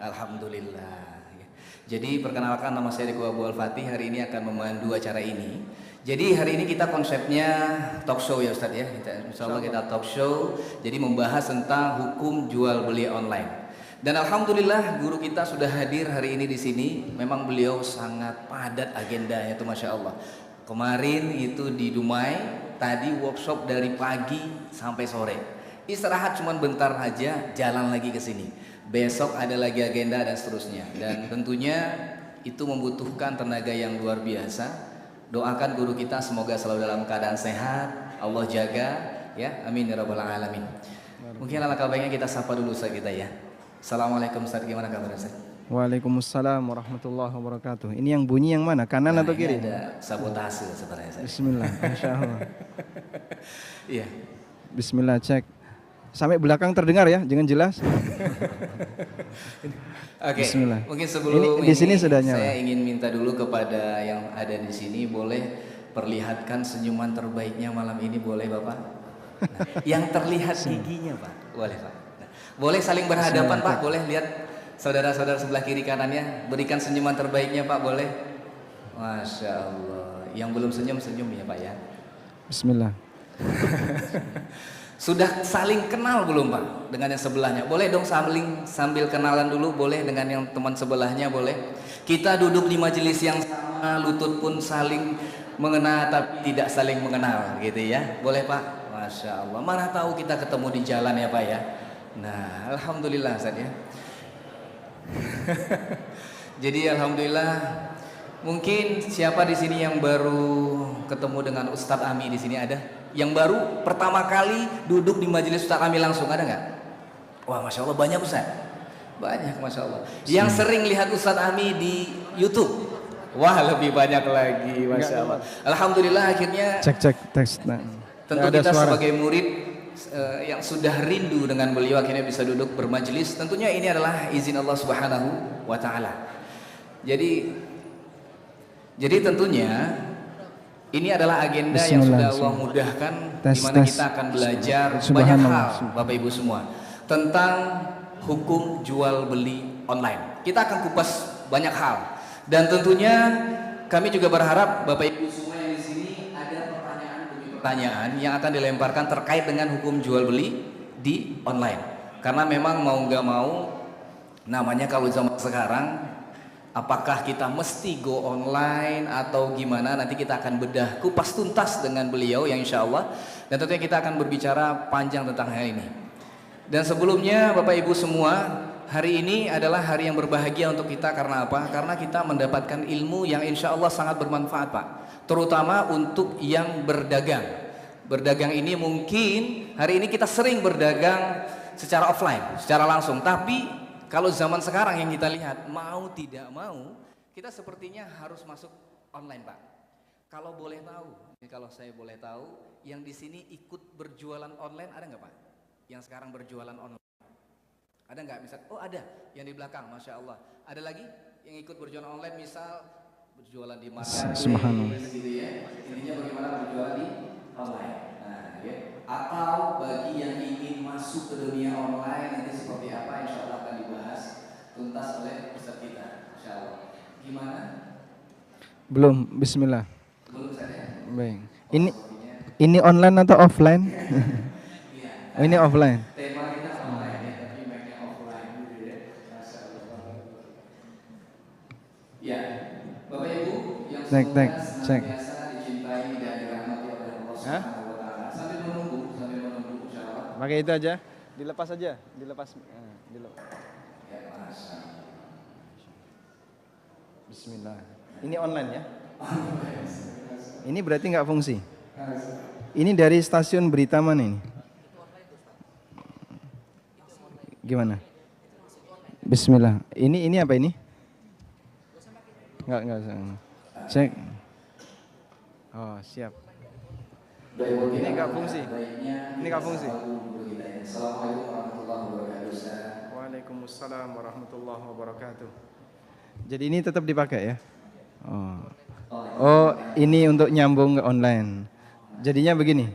Alhamdulillah. Jadi perkenalkan, nama saya Riko Abu Al-Fatih. Hari ini akan memandu acara ini. Jadi hari ini kita konsepnya talk show ya Ustadz ya. Insya Allah kita talk show. Jadi membahas tentang hukum jual beli online. Dan alhamdulillah guru kita sudah hadir hari ini di sini. Memang beliau sangat padat agendanya tuh, masya Allah. Kemarin itu di Dumai, tadi workshop dari pagi sampai sore. Istirahat cuma bentar aja, jalan lagi ke sini. Besok ada lagi agenda dan seterusnya. Dan tentunya itu membutuhkan tenaga yang luar biasa. Doakan guru kita semoga selalu dalam keadaan sehat, Allah jaga ya, amin ya rabbal alamin. Mungkin alangkah baiknya kita sapa dulu Ustaz kita ya. Assalamualaikum Ustaz, gimana kabar Ustaz? Waalaikumsalam warahmatullahi wabarakatuh. Ini yang bunyi yang mana? Kanan atau kiri? Ada sabotase sebenarnya. Bismillah, Masya Allah. Iya. Bismillah, cek. Sampai belakang terdengar ya, jangan jelas. Oke. Bismillah. Mungkin sebelum di sini sudah nyala. Saya ingin minta dulu kepada yang ada di sini, boleh perlihatkan senyuman terbaiknya malam ini, boleh Bapak? Nah, yang terlihat giginya Pak, boleh Pak. Nah, boleh saling berhadapan Pak, boleh lihat saudara-saudara sebelah kiri kanannya, berikan senyuman terbaiknya Pak, boleh? Masya Allah. Yang belum senyum ya Pak ya. Bismillah. Sudah saling kenal belum Pak dengan yang sebelahnya? Boleh dong sambil kenalan dulu, boleh dengan yang teman sebelahnya, boleh? Kita duduk di majelis yang sama, lutut pun saling mengenal tapi tidak saling mengenal gitu ya. Boleh Pak? Masya Allah. Mana tahu kita ketemu di jalan ya Pak ya. Nah, alhamdulillah Ustaz ya. Jadi alhamdulillah, mungkin siapa di sini yang baru ketemu dengan Ustadz Ami di sini ada? Yang baru pertama kali duduk di majelis Ustadz Ami langsung, ada nggak? Wah, masya Allah banyak Ustadz, banyak masya Allah. Yang sering lihat Ustadz Ami di YouTube, wah lebih banyak lagi, masya Allah. Alhamdulillah akhirnya. Cek tes. Nah. Tentu kita sebagai murid yang sudah rindu dengan beliau akhirnya bisa duduk bermajelis. Tentunya ini adalah izin Allah Subhanahu wa Ta'ala. Jadi tentunya ini adalah agenda yang sudah Allah mudahkan, di mana kita akan belajar banyak hal Bapak Ibu semua tentang hukum jual beli online. Kita akan kupas banyak hal, dan tentunya kami juga berharap Bapak Ibu semua yang di sini ada pertanyaan demi pertanyaan yang akan dilemparkan terkait dengan hukum jual beli di online. Karena memang mau nggak mau, namanya kalau zaman sekarang, apakah kita mesti go online atau gimana, nanti kita akan bedah kupas tuntas dengan beliau yang insya Allah, dan tentunya kita akan berbicara panjang tentang hal ini. Dan sebelumnya Bapak Ibu semua, hari ini adalah hari yang berbahagia untuk kita. Karena apa? Karena kita mendapatkan ilmu yang insya Allah sangat bermanfaat Pak, terutama untuk yang berdagang. Berdagang ini mungkin hari ini kita sering berdagang secara offline, secara langsung, tapi kalau zaman sekarang yang kita lihat, mau tidak mau, kita sepertinya harus masuk online Pak. Kalau boleh tahu, kalau saya boleh tahu, yang di sini ikut berjualan online ada nggak Pak? Yang sekarang berjualan online, ada nggak? Misal, oh ada, yang di belakang, masya Allah. Ada lagi yang ikut berjualan online, misal berjualan di marketplace, gitu ya. Intinya bagaimana berjualan di online. Nah, ya. Atau bagi yang ingin masuk ke dunia online, nanti seperti apa? Insya Allah akan dibahas tuntas oleh Ustaz kita, insya Allah. Gimana? Belum, Bismillah. Belum saya. Baik. Ini online atau offline? Iya. Oh, ini offline. Tema kita online ya, tapi mainnya offline gitu ya. Masya Allah. Ya, Bapak Ibu yang semoga senantiasa dicintai dan dirahmati oleh Allah Subhanahu wa Ta'ala. Sambil menunggu, insya Allah. Pakai itu aja, dilepas aja, dilepas. Ya, Masya Allah. Bismillah. Ini online ya? Ini berarti nggak fungsi. Ini dari stasiun berita mana ini? Gimana? Bismillah. Ini apa ini? Enggak. Cek. Oh, siap. Ini enggak fungsi. Ini enggak fungsi. Assalamualaikum warahmatullahi wabarakatuh. Waalaikumsalam warahmatullahi wabarakatuh. Jadi ini tetap dipakai ya? Oh, ini untuk nyambung ke online. Jadinya begini.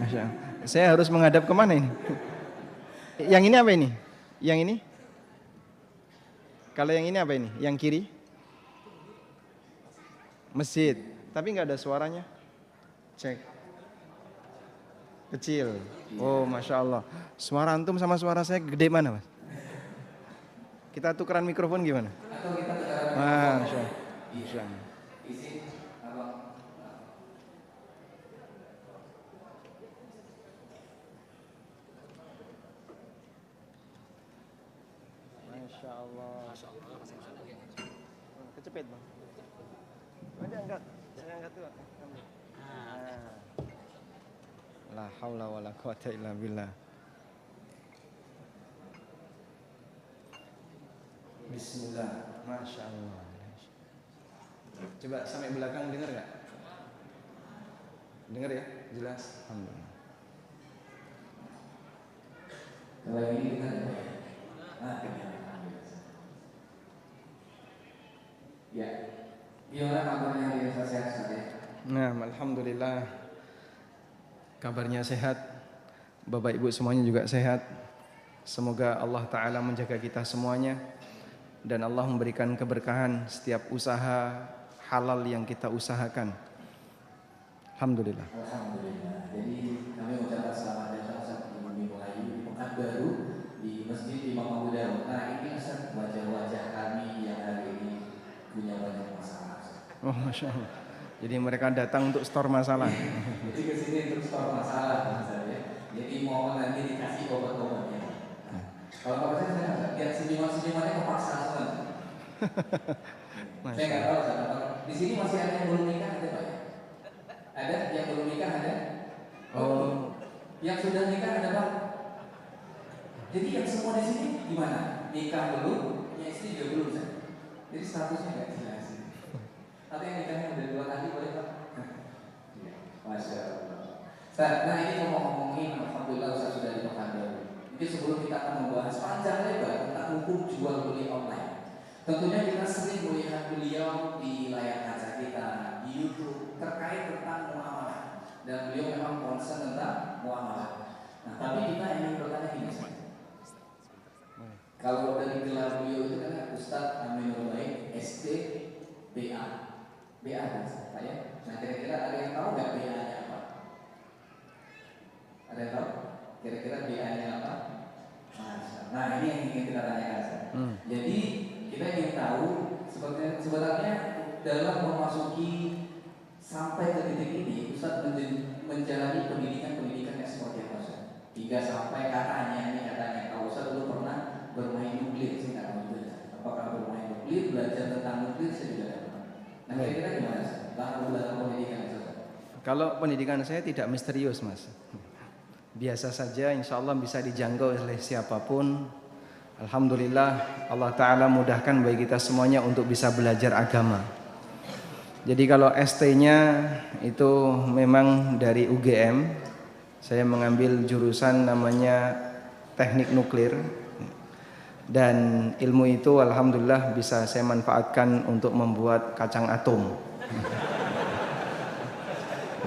Masya Allah. Saya harus menghadap kemana ini? Yang ini apa ini? Yang ini? Kalau yang ini apa ini? Yang kiri? Masjid. Tapi nggak ada suaranya. Cek. Kecil. Oh, masya Allah. Suara antum sama suara saya gede mana, Mas? Kita tukeran mikrofon gimana? Atau kita tukeran Masya Allah. Masya Allah. Masya Allah. Kecepet bang. Ada angkat. Saya angkat tuh. La haula wala quwata illa billah. Bismillah. Masya Allah. Coba sampai belakang dengar gak? Dengar ya? Jelas? Alhamdulillah. Kalau ini dengar ya? Ya. Gimana kabarnya di desa sehat ya? Nah, alhamdulillah. Kabarnya sehat. Bapak Ibu semuanya juga sehat. Semoga Allah Ta'ala menjaga kita semuanya. Dan Allah memberikan keberkahan setiap usaha halal yang kita usahakan. Alhamdulillah. Alhamdulillah. Jadi kami ucapkan selamat datang Ustaz di Bumi Melayu di Pekanbaru di Masjid Imam Abu Dawud. Nah ini Ustaz wajah-wajah kami yang hari ini punya banyak masalah. Oh, masya Allah. Jadi mereka datang untuk store masalah. Jadi kesini untuk store masalah Ustaz ya. Jadi mau nanti dikasih obat-obatnya. Kalau saya lihat senyuman-senyumannya kepaksa semua. Saya nggak tahu Ustaz. Di sini masih ada yang belum nikah ada Pak? Ada yang belum nikah ada? Oh. Yang sudah nikah ada Pak? Jadi yang semua di sini gimana? Nikah belum? Yang istri juga belum Ustaz. Jadi statusnya nggak jelas. Atau yang nikahnya udah 2 kali boleh Pak? Masya Allah. Nah ini mau ngomongin alhamdulillah Ustaz sudah di Pekanbaru. Jadi sebelum kita akan membahas panjang lebar tentang hukum jual beli online, tentunya kita sering melihat beliau di layar kaca kita, di YouTube terkait tentang muamalah, dan beliau memang concern tentang muamalah. Nah, tapi kita ingin bertanya ini, kalau dari gelar beliau itu kan Ustadz Aminul Baik STBA, BA kan Pak ya? Nah kira-kira ada yang tahu nggak BA-nya apa? Ada yang tahu? Kira-kira BA-nya apa? Nah ini yang ingin kita tanyakan. Jadi kita ingin tahu sebenarnya dalam memasuki sampai ke titik ini Ustaz menjalani pendidikan yang seperti apa Ustaz? Hingga sampai katanya kalau Ustaz dulu pernah bermain nuklir, saya nggak tahu juga. Apakah bermain nuklir, belajar tentang nuklir saya juga tidak tahu. Nah kira-kira gimana Ustaz? Dalam pendidikan Ustaz? Kalau pendidikan saya tidak misterius Mas. Biasa saja, insya Allah bisa dijangkau oleh siapapun. Alhamdulillah Allah Ta'ala mudahkan bagi kita semuanya untuk bisa belajar agama. Jadi kalau ST-nya itu memang dari UGM. Saya mengambil jurusan namanya teknik nuklir. Dan ilmu itu alhamdulillah bisa saya manfaatkan untuk membuat kacang atom.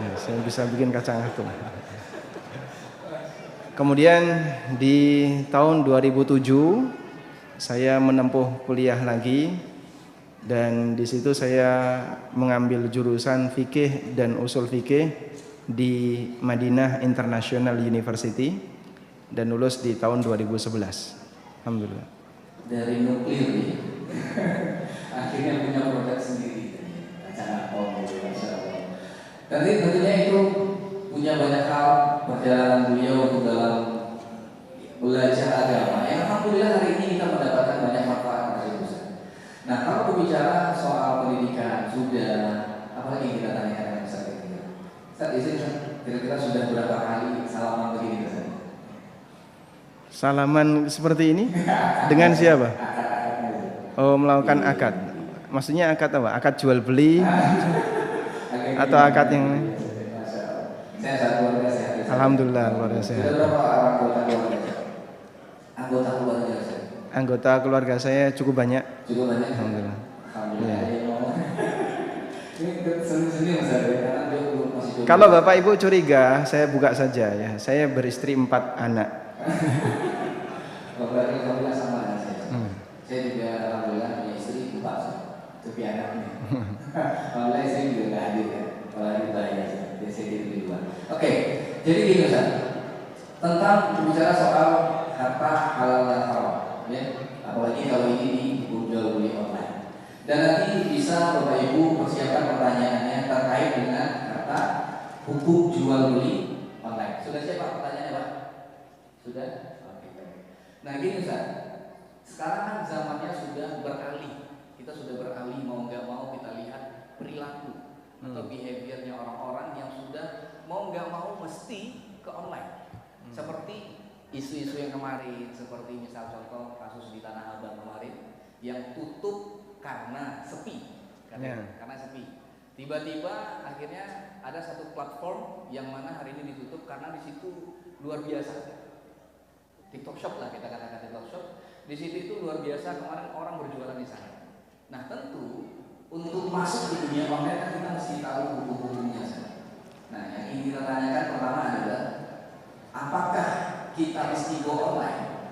Ya, saya bisa bikin kacang atom. Kemudian di tahun 2007 saya menempuh kuliah lagi dan di situ saya mengambil jurusan fikih dan usul fikih di Madinah International University dan lulus di tahun 2011. Alhamdulillah. Dari nuklir nih, akhirnya punya produk sendiri, kacang atom, Masya Allah. Tapi tentunya itu punya banyak hal perjalanan beliau untuk dalam belajar agama. Yang alhamdulillah hari ini kita mendapatkan banyak manfaat dari Ustaz. Nah kalau berbicara soal pendidikan sudah, apalagi yang kita tanyakan dengan Ustaz ini? Ustaz izin kira-kira sudah berapa kali salaman begini Ustaz? Salaman seperti ini dengan siapa? Oh melakukan akad. Maksudnya akad apa? Akad jual beli atau akad yang Sehat keluarga sehat. Alhamdulillah keluarga sehat. Sudah berapa anggota keluarga? Anggota keluarga saya. Anggota keluarga saya cukup banyak. Cukup banyak. Alhamdulillah. Alhamdulillah. Ini sendiri Mas karena dia masih. Kalau Bapak Ibu curiga, saya buka saja ya. Saya beristri 4 anak. Berarti alhamdulillah sama dengan saya. Saya juga alhamdulillah Tapi anaknya. Online saya juga nggak hadir kan. Kalau hadir bahaya, saya di luar. Oke, jadi gini Ustaz. Tentang berbicara soal harta halal dan haram, ya. Apalagi kalau ini di hukum jual beli online. Dan nanti bisa Bapak Ibu persiapkan pertanyaannya terkait dengan harta hukum jual beli online. Sudah siap Pak pertanyaannya Pak? Sudah? Oke. Nah gini Ustaz, sekarang kan zamannya sudah beralih. Kita sudah beralih, mau nggak mau kita lihat perilaku atau behaviornya orang-orang yang sudah mau nggak mau mesti ke online. Seperti isu-isu yang kemarin, seperti misal contoh kasus di Tanah Abang kemarin yang tutup karena sepi, karena sepi. Tiba-tiba akhirnya ada satu platform yang mana hari ini ditutup karena di situ luar biasa. TikTok Shop lah kita katakan TikTok Shop. Di situ itu luar biasa, kemarin orang berjualan di sana. Nah tentu untuk masuk di dunia online kan kita mesti tahu hukum-hukumnya. Nah yang ingin kita tanyakan pertama adalah apakah kita mesti go online?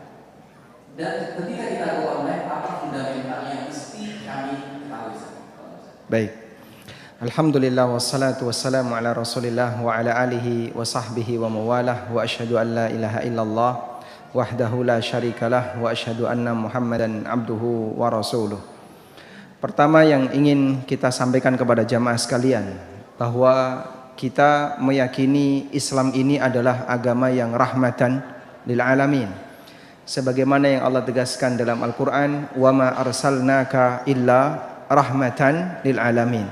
Dan ketika kita go online, apa fundamental yang mesti kami tahu? Baik. Alhamdulillah wassalatu wassalamu ala Rasulillah wa ala alihi wa sahbihi wa mawalah wa asyhadu an la ilaha illallah wahdahu la syarikalah wa asyhadu anna Muhammadan abduhu wa rasuluh. Pertama yang ingin kita sampaikan kepada jamaah sekalian bahwa kita meyakini Islam ini adalah agama yang rahmatan lil alamin. Sebagaimana yang Allah tegaskan dalam Al-Qur'an, "Wa ma arsalnaka illa rahmatan lil alamin."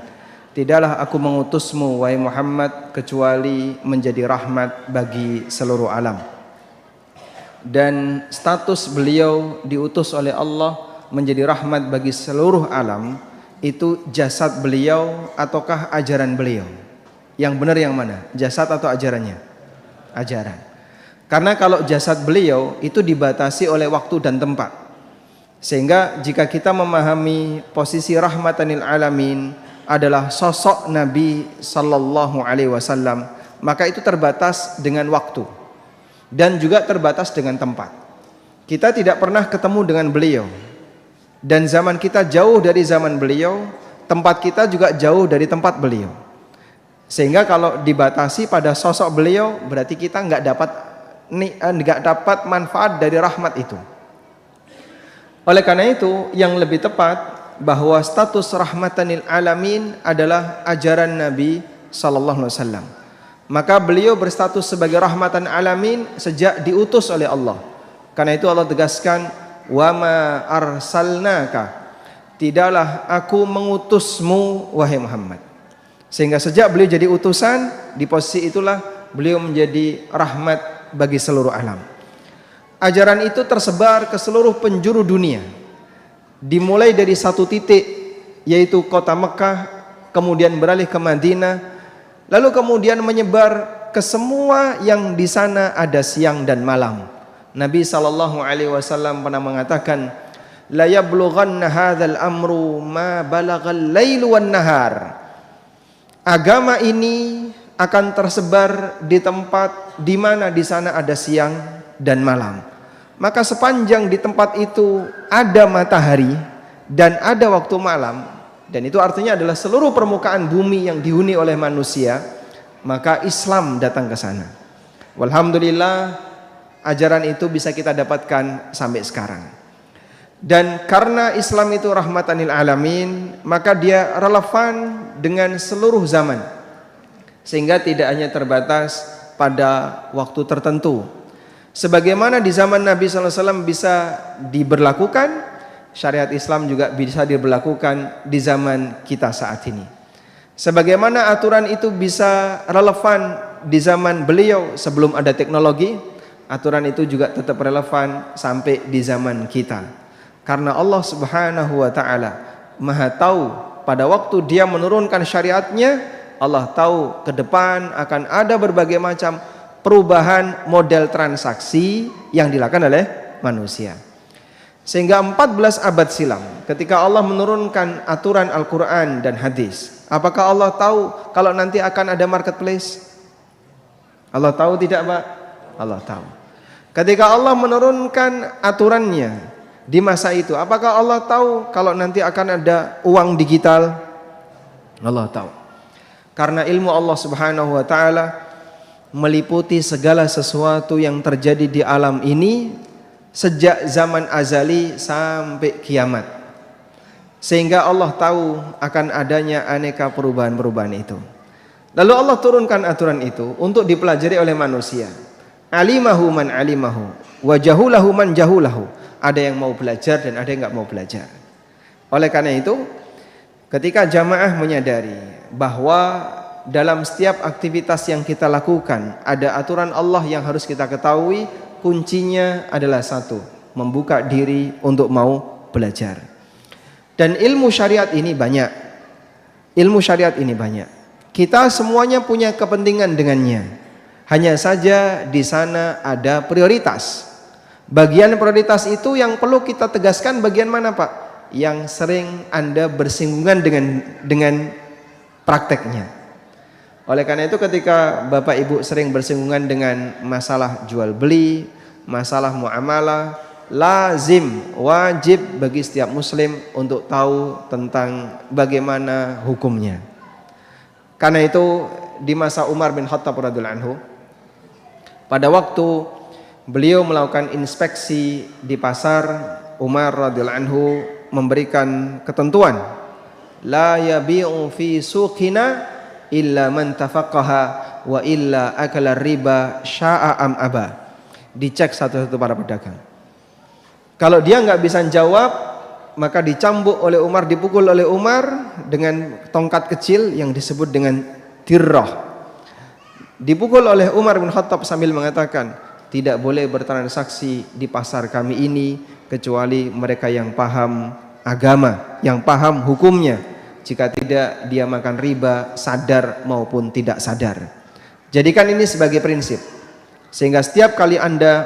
Tidaklah aku mengutusmu wahai Muhammad kecuali menjadi rahmat bagi seluruh alam. Dan status beliau diutus oleh Allah menjadi rahmat bagi seluruh alam itu jasad beliau ataukah ajaran beliau? Yang benar yang mana? Jasad atau ajarannya? Ajaran. Karena kalau jasad beliau itu dibatasi oleh waktu dan tempat. Sehingga jika kita memahami posisi rahmatanil alamin adalah sosok Nabi sallallahu alaihi wasallam, maka itu terbatas dengan waktu dan juga terbatas dengan tempat. Kita tidak pernah ketemu dengan beliau. Dan zaman kita jauh dari zaman beliau, tempat kita juga jauh dari tempat beliau. Sehingga kalau dibatasi pada sosok beliau, berarti kita nggak dapat manfaat dari rahmat itu. Oleh karena itu, yang lebih tepat bahwa status rahmatanil alamin adalah ajaran Nabi sallallahu alaihi wasallam. Maka beliau berstatus sebagai rahmatan alamin sejak diutus oleh Allah. Karena itu Allah tegaskan, "Wa ma arsalnaka," tidaklah aku mengutusmu wahai Muhammad. Sehingga sejak beliau jadi utusan, di posisi itulah beliau menjadi rahmat bagi seluruh alam. Ajaran itu tersebar ke seluruh penjuru dunia. Dimulai dari satu titik, yaitu kota Mekah, kemudian beralih ke Madinah, lalu kemudian menyebar ke semua yang di sana ada siang dan malam. Nabi sallallahu alaihi wasallam pernah mengatakan, "La yablughanna hadzal amru ma balagal lailu wan nahar." Agama ini akan tersebar di tempat di mana di sana ada siang dan malam. Maka sepanjang di tempat itu ada matahari dan ada waktu malam, dan itu artinya adalah seluruh permukaan bumi yang dihuni oleh manusia, maka Islam datang ke sana. Walhamdulillah, ajaran itu bisa kita dapatkan sampai sekarang. Dan karena Islam itu rahmatan lil alamin, maka dia relevan dengan seluruh zaman. Sehingga tidak hanya terbatas pada waktu tertentu. Sebagaimana di zaman Nabi sallallahu alaihi wasallam bisa diberlakukan, syariat Islam juga bisa diberlakukan di zaman kita saat ini. Sebagaimana aturan itu bisa relevan di zaman beliau sebelum ada teknologi, aturan itu juga tetap relevan sampai di zaman kita. Karena Allah Subhanahu wa taala Maha tahu pada waktu Dia menurunkan syariatnya, Allah tahu ke depan akan ada berbagai macam perubahan model transaksi yang dilakukan oleh manusia. Sehingga 14 abad silam ketika Allah menurunkan aturan Al-Qur'an dan hadis, apakah Allah tahu kalau nanti akan ada marketplace? Allah tahu tidak, Pak? Allah tahu. Ketika Allah menurunkan aturannya di masa itu? Apakah Allah tahu kalau nanti akan ada uang digital? Allah tahu. Karena ilmu Allah Subhanahu wa taala meliputi segala sesuatu yang terjadi di alam ini sejak zaman azali sampai kiamat. Sehingga Allah tahu akan adanya aneka perubahan-perubahan itu. Lalu Allah turunkan aturan itu untuk dipelajari oleh manusia. Alimahu man alimahu wa jahulahu man jahulahu. Ada yang mau belajar dan ada yang enggak mau belajar. Oleh karena itu, ketika jamaah menyadari bahwa dalam setiap aktivitas yang kita lakukan ada aturan Allah yang harus kita ketahui, kuncinya adalah satu, membuka diri untuk mau belajar. Dan ilmu syariat ini banyak. Ilmu syariat ini banyak. Kita semuanya punya kepentingan dengannya. Hanya saja di sana ada prioritas. Bagian prioritas itu yang perlu kita tegaskan bagian mana, Pak? Yang sering Anda bersinggungan dengan prakteknya. Oleh karena itu ketika Bapak Ibu sering bersinggungan dengan masalah jual beli, masalah muamalah, lazim, wajib bagi setiap muslim untuk tahu tentang bagaimana hukumnya. Karena itu di masa Umar bin Khattab radhiyallahu anhu, pada waktu beliau melakukan inspeksi di pasar, Umar radhiyallahu anhu memberikan ketentuan, la yabi'u fi suqina illa man tafaqaha wa illa akala riba sya'a am aba. Dicek satu-satu para pedagang. Kalau dia nggak bisa jawab, maka dicambuk oleh Umar, dipukul oleh Umar dengan tongkat kecil yang disebut dengan dirrah. Dipukul oleh Umar bin Khattab sambil mengatakan, tidak boleh bertransaksi di pasar kami ini kecuali mereka yang paham agama, yang paham hukumnya. Jika tidak, dia makan riba, sadar maupun tidak sadar. Jadikan ini sebagai prinsip, sehingga setiap kali Anda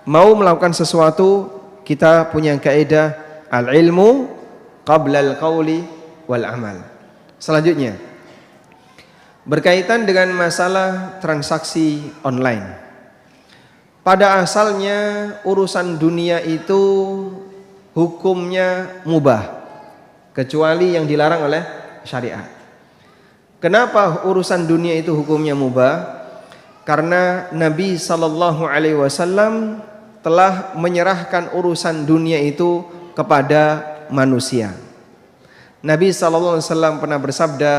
mau melakukan sesuatu, kita punya kaidah al-ilmu qabla al-qawli wal amal. Selanjutnya, berkaitan dengan masalah transaksi online. Pada asalnya urusan dunia itu hukumnya mubah, kecuali yang dilarang oleh syariat. Kenapa urusan dunia itu hukumnya mubah? Karena Nabi SAW telah menyerahkan urusan dunia itu kepada manusia. Nabi SAW pernah bersabda,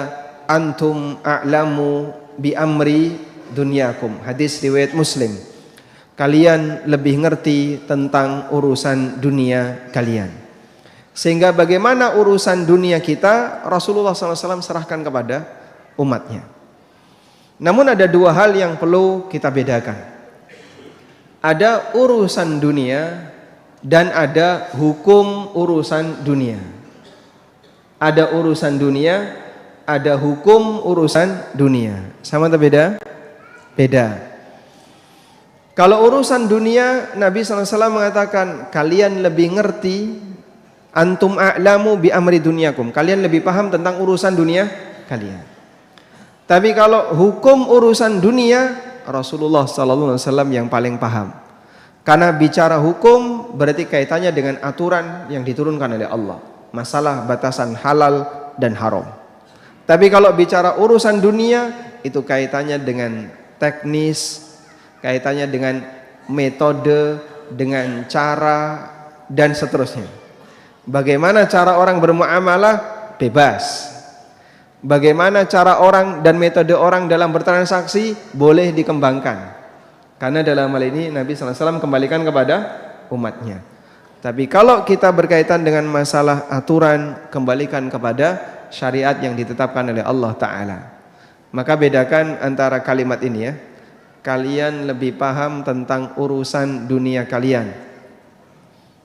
antum a'lamu bi amri dunyakum. Hadis riwayat Muslim. Kalian lebih ngerti tentang urusan dunia kalian. Sehingga bagaimana urusan dunia kita, Rasulullah SAW serahkan kepada umatnya. Namun ada dua hal yang perlu kita bedakan. Ada urusan dunia dan ada hukum urusan dunia. Ada urusan dunia, ada hukum urusan dunia. Sama atau beda? Beda. Kalau urusan dunia, Nabi SAW mengatakan, kalian lebih ngerti, antum a'lamu bi amri dunyakum. Kalian lebih paham tentang urusan dunia kalian. Tapi kalau hukum urusan dunia, Rasulullah SAW yang paling paham. Karena bicara hukum berarti kaitannya dengan aturan yang diturunkan oleh Allah. Masalah batasan halal dan haram. Tapi kalau bicara urusan dunia, itu kaitannya dengan teknis, kaitannya dengan metode, dengan cara, dan seterusnya. Bagaimana cara orang bermuamalah? Bebas. Bagaimana cara orang dan metode orang dalam bertransaksi? Boleh dikembangkan. Karena dalam hal ini Nabi SAW kembalikan kepada umatnya. Tapi kalau kita berkaitan dengan masalah aturan, kembalikan kepada syariat yang ditetapkan oleh Allah Ta'ala. Maka bedakan antara kalimat ini ya. Kalian lebih paham tentang urusan dunia kalian.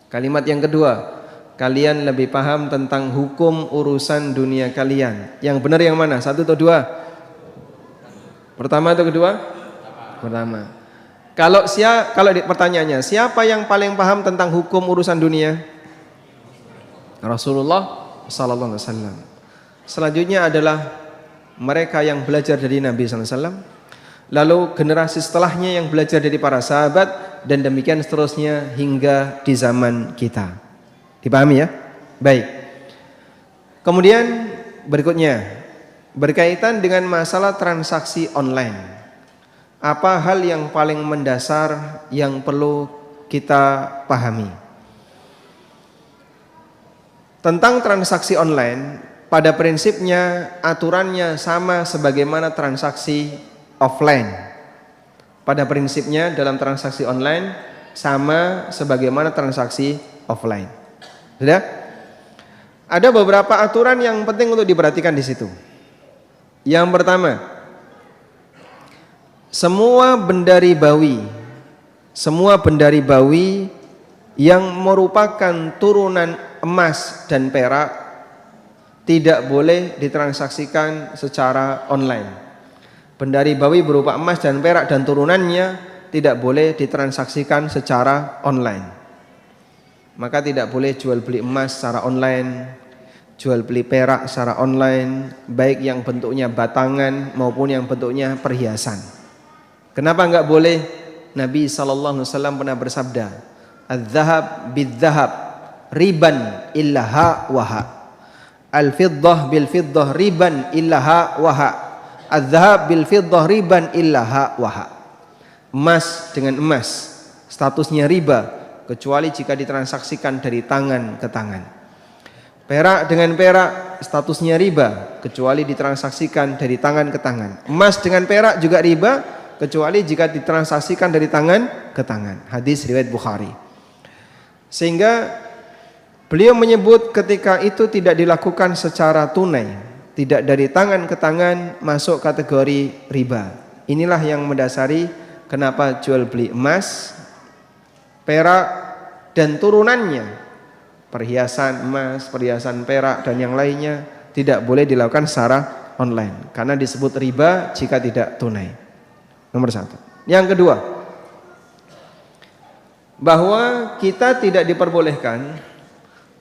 Kalimat yang kedua, kalian lebih paham tentang hukum urusan dunia kalian. Yang benar yang mana? Satu atau dua? Pertama atau kedua? Pertama. Kalau pertanyaannya, siapa yang paling paham tentang hukum urusan dunia? Rasulullah sallallahu alaihi wasallam. Selanjutnya adalah mereka yang belajar dari Nabi sallallahu alaihi wasallam. Lalu generasi setelahnya yang belajar dari para sahabat, dan demikian seterusnya hingga di zaman kita. Dipahami ya? Baik. Kemudian berikutnya berkaitan dengan masalah transaksi online. Apa hal yang paling mendasar yang perlu kita pahami? Tentang transaksi online, pada prinsipnya aturannya sama sebagaimana transaksi offline. Pada prinsipnya dalam transaksi online sama sebagaimana transaksi offline. Sudah? Ada beberapa aturan yang penting untuk diperhatikan di situ. Yang pertama, semua benda ribawi yang merupakan turunan emas dan perak tidak boleh ditransaksikan secara online. Benda ribawi berupa emas dan perak dan turunannya tidak boleh ditransaksikan secara online. Maka tidak boleh jual beli emas secara online, jual beli perak secara online, baik yang bentuknya batangan maupun yang bentuknya perhiasan. Kenapa enggak boleh? Nabi SAW pernah bersabda, "Adz-dzahab bidz-dzahab riban illa ha wa ha. Al-fiddah bil fiddah riban illa ha wa ha. Adz-dzahab bil fiddah riban illa ha wa ha." Emas dengan emas statusnya riba kecuali jika ditransaksikan dari tangan ke tangan. Perak dengan perak statusnya riba kecuali ditransaksikan dari tangan ke tangan. Emas dengan perak juga riba kecuali jika ditransaksikan dari tangan ke tangan. Hadis riwayat Bukhari. Sehingga beliau menyebut ketika itu tidak dilakukan secara tunai, tidak dari tangan ke tangan, masuk kategori riba. Inilah yang mendasari kenapa jual beli emas, perak dan turunannya, perhiasan emas, perhiasan perak dan yang lainnya tidak boleh dilakukan secara online karena disebut riba jika tidak tunai. Nomor satu. Yang kedua, bahwa kita tidak diperbolehkan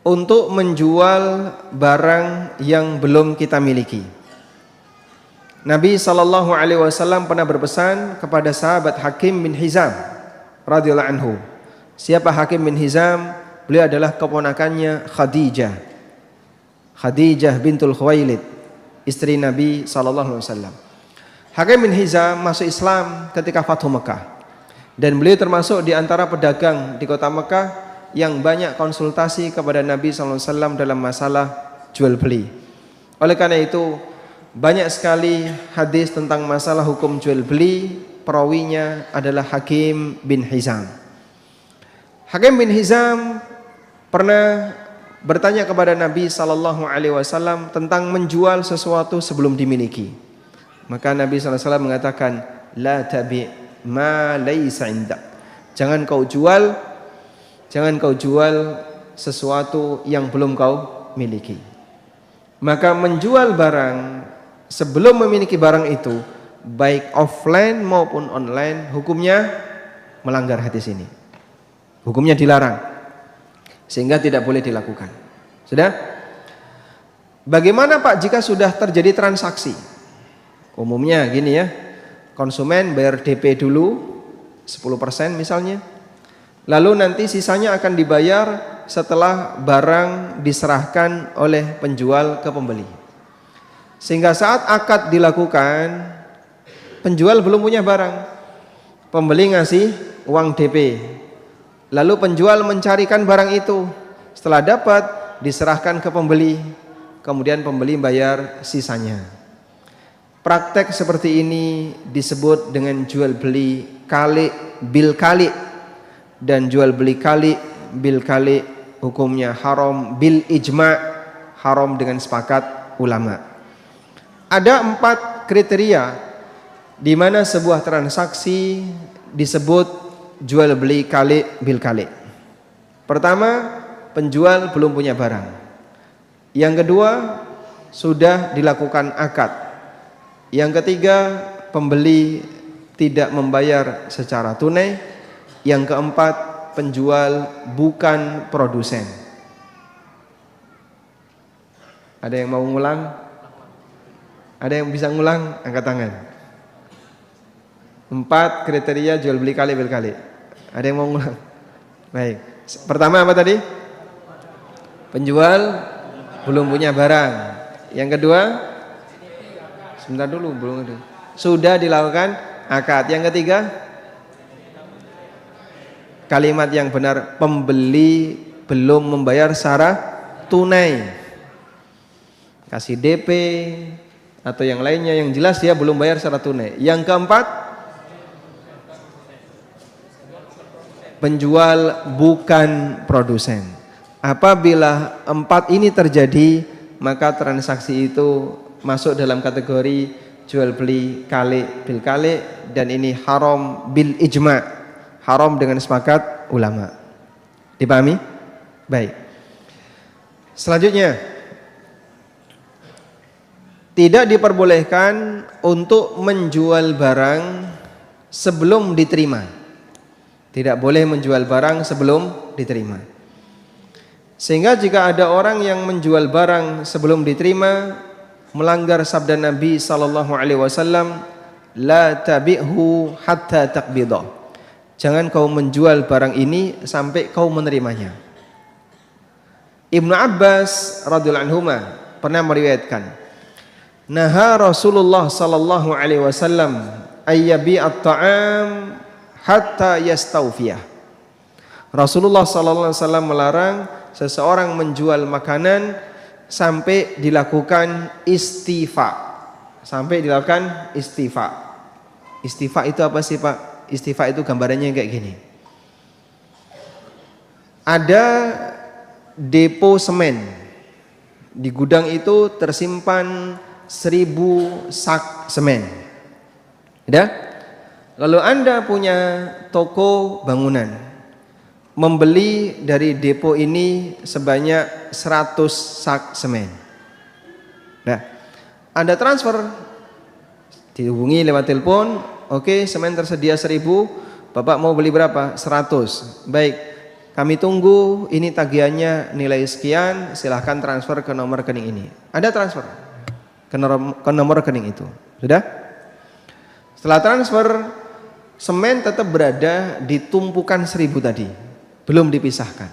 untuk menjual barang yang belum kita miliki. Nabi SAW pernah berpesan kepada sahabat Hakim bin Hizam radhiyallahu anhu. Siapa Hakim bin Hizam? Beliau adalah keponakannya Khadijah. Khadijah bintul Khuwailid, istri Nabi SAW. Hakim bin Hizam masuk Islam ketika Fathu Mekah. Dan beliau termasuk di antara pedagang di kota Mekah yang banyak konsultasi kepada Nabi SAW dalam masalah jual beli. Oleh karena itu, banyak sekali hadis tentang masalah hukum jual beli, perawinya adalah Hakim bin Hizam. Hakim bin Hizam pernah bertanya kepada Nabi SAW tentang menjual sesuatu sebelum dimiliki. Maka Nabi SAW mengatakan, la tabi' ma laysa indak. Jangan kau jual sesuatu yang belum kau miliki. Maka menjual barang sebelum memiliki barang itu, baik offline maupun online, hukumnya melanggar hadis ini. Hukumnya dilarang, sehingga tidak boleh dilakukan. Sudah? Bagaimana Pak jika sudah terjadi transaksi? Umumnya gini ya, konsumen bayar DP dulu 10% misalnya, lalu nanti sisanya akan dibayar setelah barang diserahkan oleh penjual ke pembeli. Sehingga saat akad dilakukan, penjual belum punya barang, pembeli ngasih uang DP. Lalu penjual mencarikan barang itu, setelah dapat diserahkan ke pembeli, kemudian pembeli bayar sisanya. Praktek seperti ini disebut dengan jual beli kali bil kali, dan jual beli kali bil kali hukumnya haram bil ijma', haram dengan sepakat ulama. Ada 4 kriteria di mana sebuah transaksi disebut jual beli kali bil kali. Pertama, penjual belum punya barang. Yang kedua, sudah dilakukan akad. Yang ketiga, pembeli tidak membayar secara tunai. Yang keempat, penjual bukan produsen. Ada yang mau ngulang? Ada yang bisa ngulang? Angkat tangan. 4 kriteria jual beli kali bil kali. Ada yang mau ngulang? Baik. Pertama apa tadi? Penjual belum punya barang. Yang kedua, sebentar dulu, belum ada. Sudah dilakukan akad. Yang ketiga, kalimat yang benar, pembeli belum membayar secara tunai. Kasih DP atau yang lainnya, yang jelas dia belum bayar secara tunai. Yang keempat, penjual bukan produsen. Apabila 4 ini terjadi, maka transaksi itu masuk dalam kategori jual beli kali bil kali, dan ini haram bil ijma', haram dengan sepakat ulama. Dipahami? Baik. Selanjutnya, tidak diperbolehkan untuk menjual barang sebelum diterima. Tidak boleh menjual barang sebelum diterima. Sehingga jika ada orang yang menjual barang sebelum diterima, melanggar sabda Nabi sallallahu alaihi wasallam, la tabi'hu hatta taqbidah. Jangan kau menjual barang ini sampai kau menerimanya. Ibnu Abbas radhiyallahu anhuma pernah meriwayatkan, naha Rasulullah sallallahu alaihi wasallam ayyabi'at ta'am hatta yastawfiyah. Rasulullah sallallahu alaihi wasallam melarang seseorang menjual makanan sampai dilakukan istifa. Sampai dilakukan istifa. Istifa itu apa sih, Pak? Istifa itu gambarannya kayak gini. Ada depo semen. Di gudang itu tersimpan 1000 sak semen. Ya? Lalu Anda punya toko bangunan, membeli dari depo ini sebanyak 100 sak semen. Nah, Anda transfer, dihubungi lewat telepon, oke, semen tersedia 1000, Bapak mau beli berapa? 100. Baik, kami tunggu, ini tagihannya nilai sekian, silahkan transfer ke nomor rekening ini. Anda transfer ke nomor rekening itu. Sudah? Setelah transfer, semen tetap berada di tumpukan 1000 tadi, belum dipisahkan.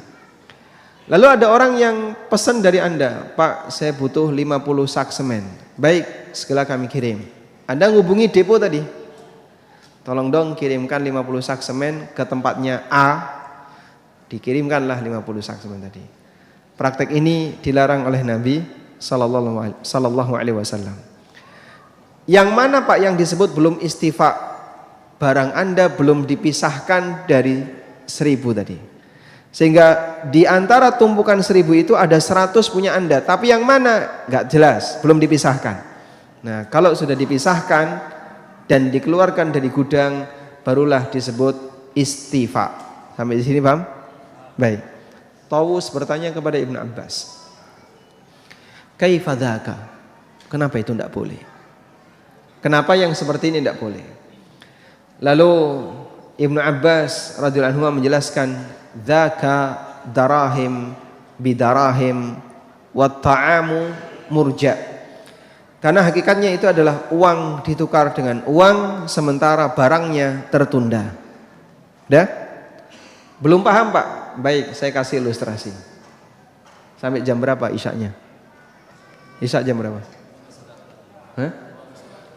Lalu ada orang yang pesan dari Anda, Pak, saya butuh 50 sak semen. Baik, segera kami kirim. Anda ngubungi depo tadi, tolong dong kirimkan 50 sak semen ke tempatnya A. Dikirimkanlah 50 sak semen tadi. Praktek ini dilarang oleh Nabi sallallahu alaihi wasallam. Yang mana, Pak, yang disebut belum istifa? Barang Anda belum dipisahkan dari 1000 tadi. Sehingga di antara tumpukan 1000 itu ada 100 punya Anda, tapi yang mana? Enggak jelas, belum dipisahkan. Nah, kalau sudah dipisahkan dan dikeluarkan dari gudang, barulah disebut istifa. Sampai di sini paham? Baik. Tawus bertanya kepada Ibnu Abbas, kaifa dzaka? Kenapa itu tidak boleh? Kenapa yang seperti ini tidak boleh? Lalu Ibnu Abbas radhiyallahu anhu menjelaskan, dzaka darahim bidarahim wat ta'amu murja. Karena hakikatnya itu adalah uang ditukar dengan uang, sementara barangnya tertunda. Udah? Belum paham, Pak? Baik, saya kasih ilustrasi. Sampai jam berapa isyaknya? Isyak jam berapa? Hah?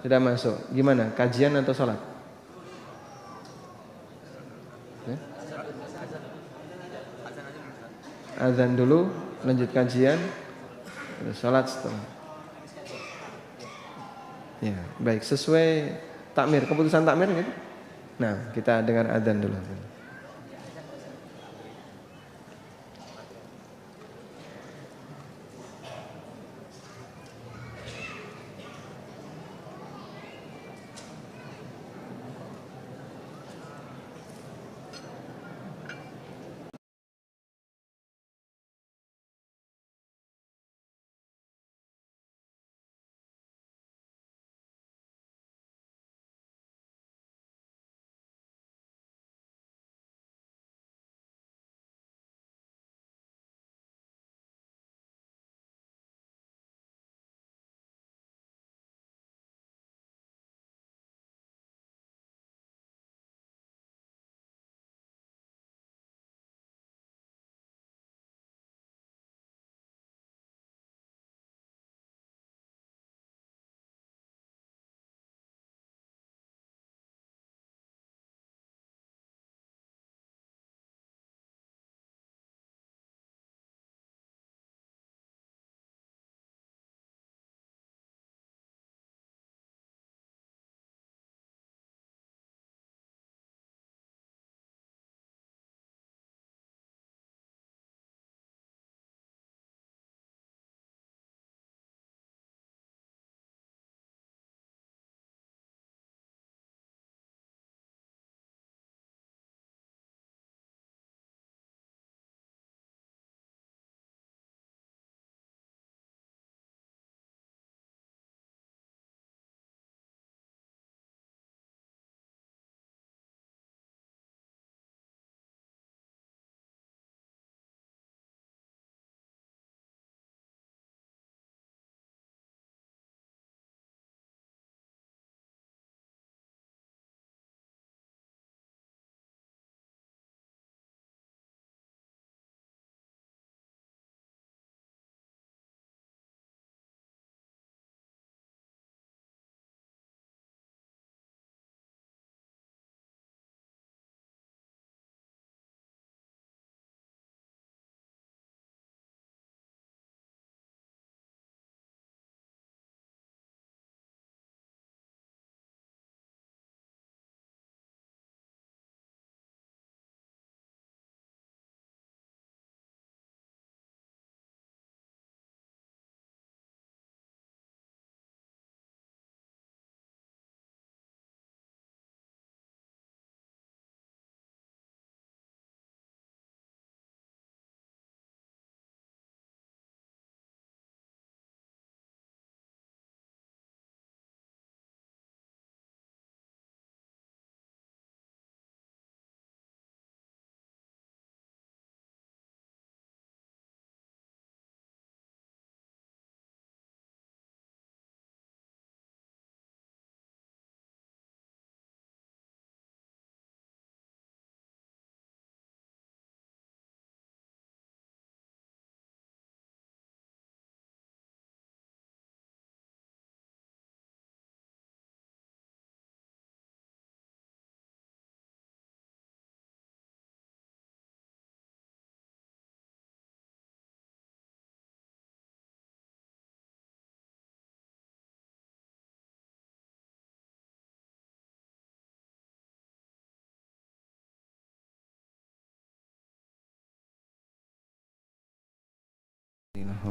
Sudah masuk. Gimana? Kajian atau salat? Azan dulu, lanjut kajian, salat setelah. Ya, baik, sesuai takmir, keputusan takmir gitu. Nah, kita dengar azan dulu.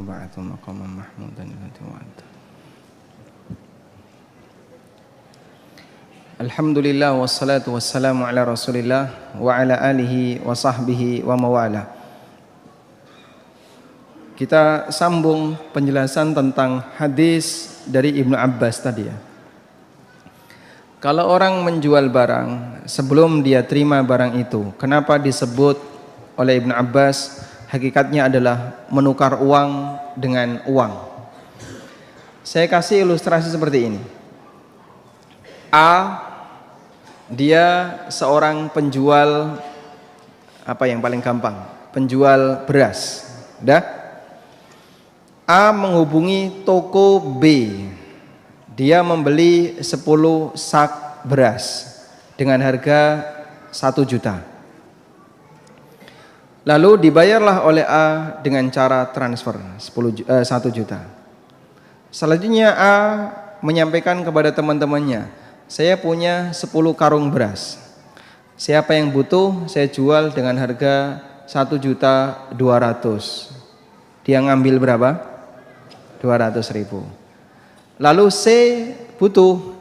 ba'athu maqaman mahmudan alladhi wa'ada. Alhamdulillah wassalatu wassalamu ala Rasulillah wa ala alihi wa sahbihi wa mawala. Kita sambung penjelasan tentang hadis dari Ibnu Abbas tadi ya. Kalau orang menjual barang sebelum dia terima barang itu, kenapa disebut oleh Ibnu Abbas hakikatnya adalah menukar uang dengan uang? Saya kasih ilustrasi seperti ini. A, dia seorang penjual, apa yang paling gampang? Penjual beras. Dah? A menghubungi toko B. Dia membeli 10 sak beras dengan harga 1 juta. Lalu dibayarlah oleh A dengan cara transfer 1 juta. Selanjutnya A menyampaikan kepada teman-temannya, saya punya 10 karung beras. Siapa yang butuh saya jual dengan harga 1.200.000. Dia ngambil berapa? 200.000. Lalu C butuh.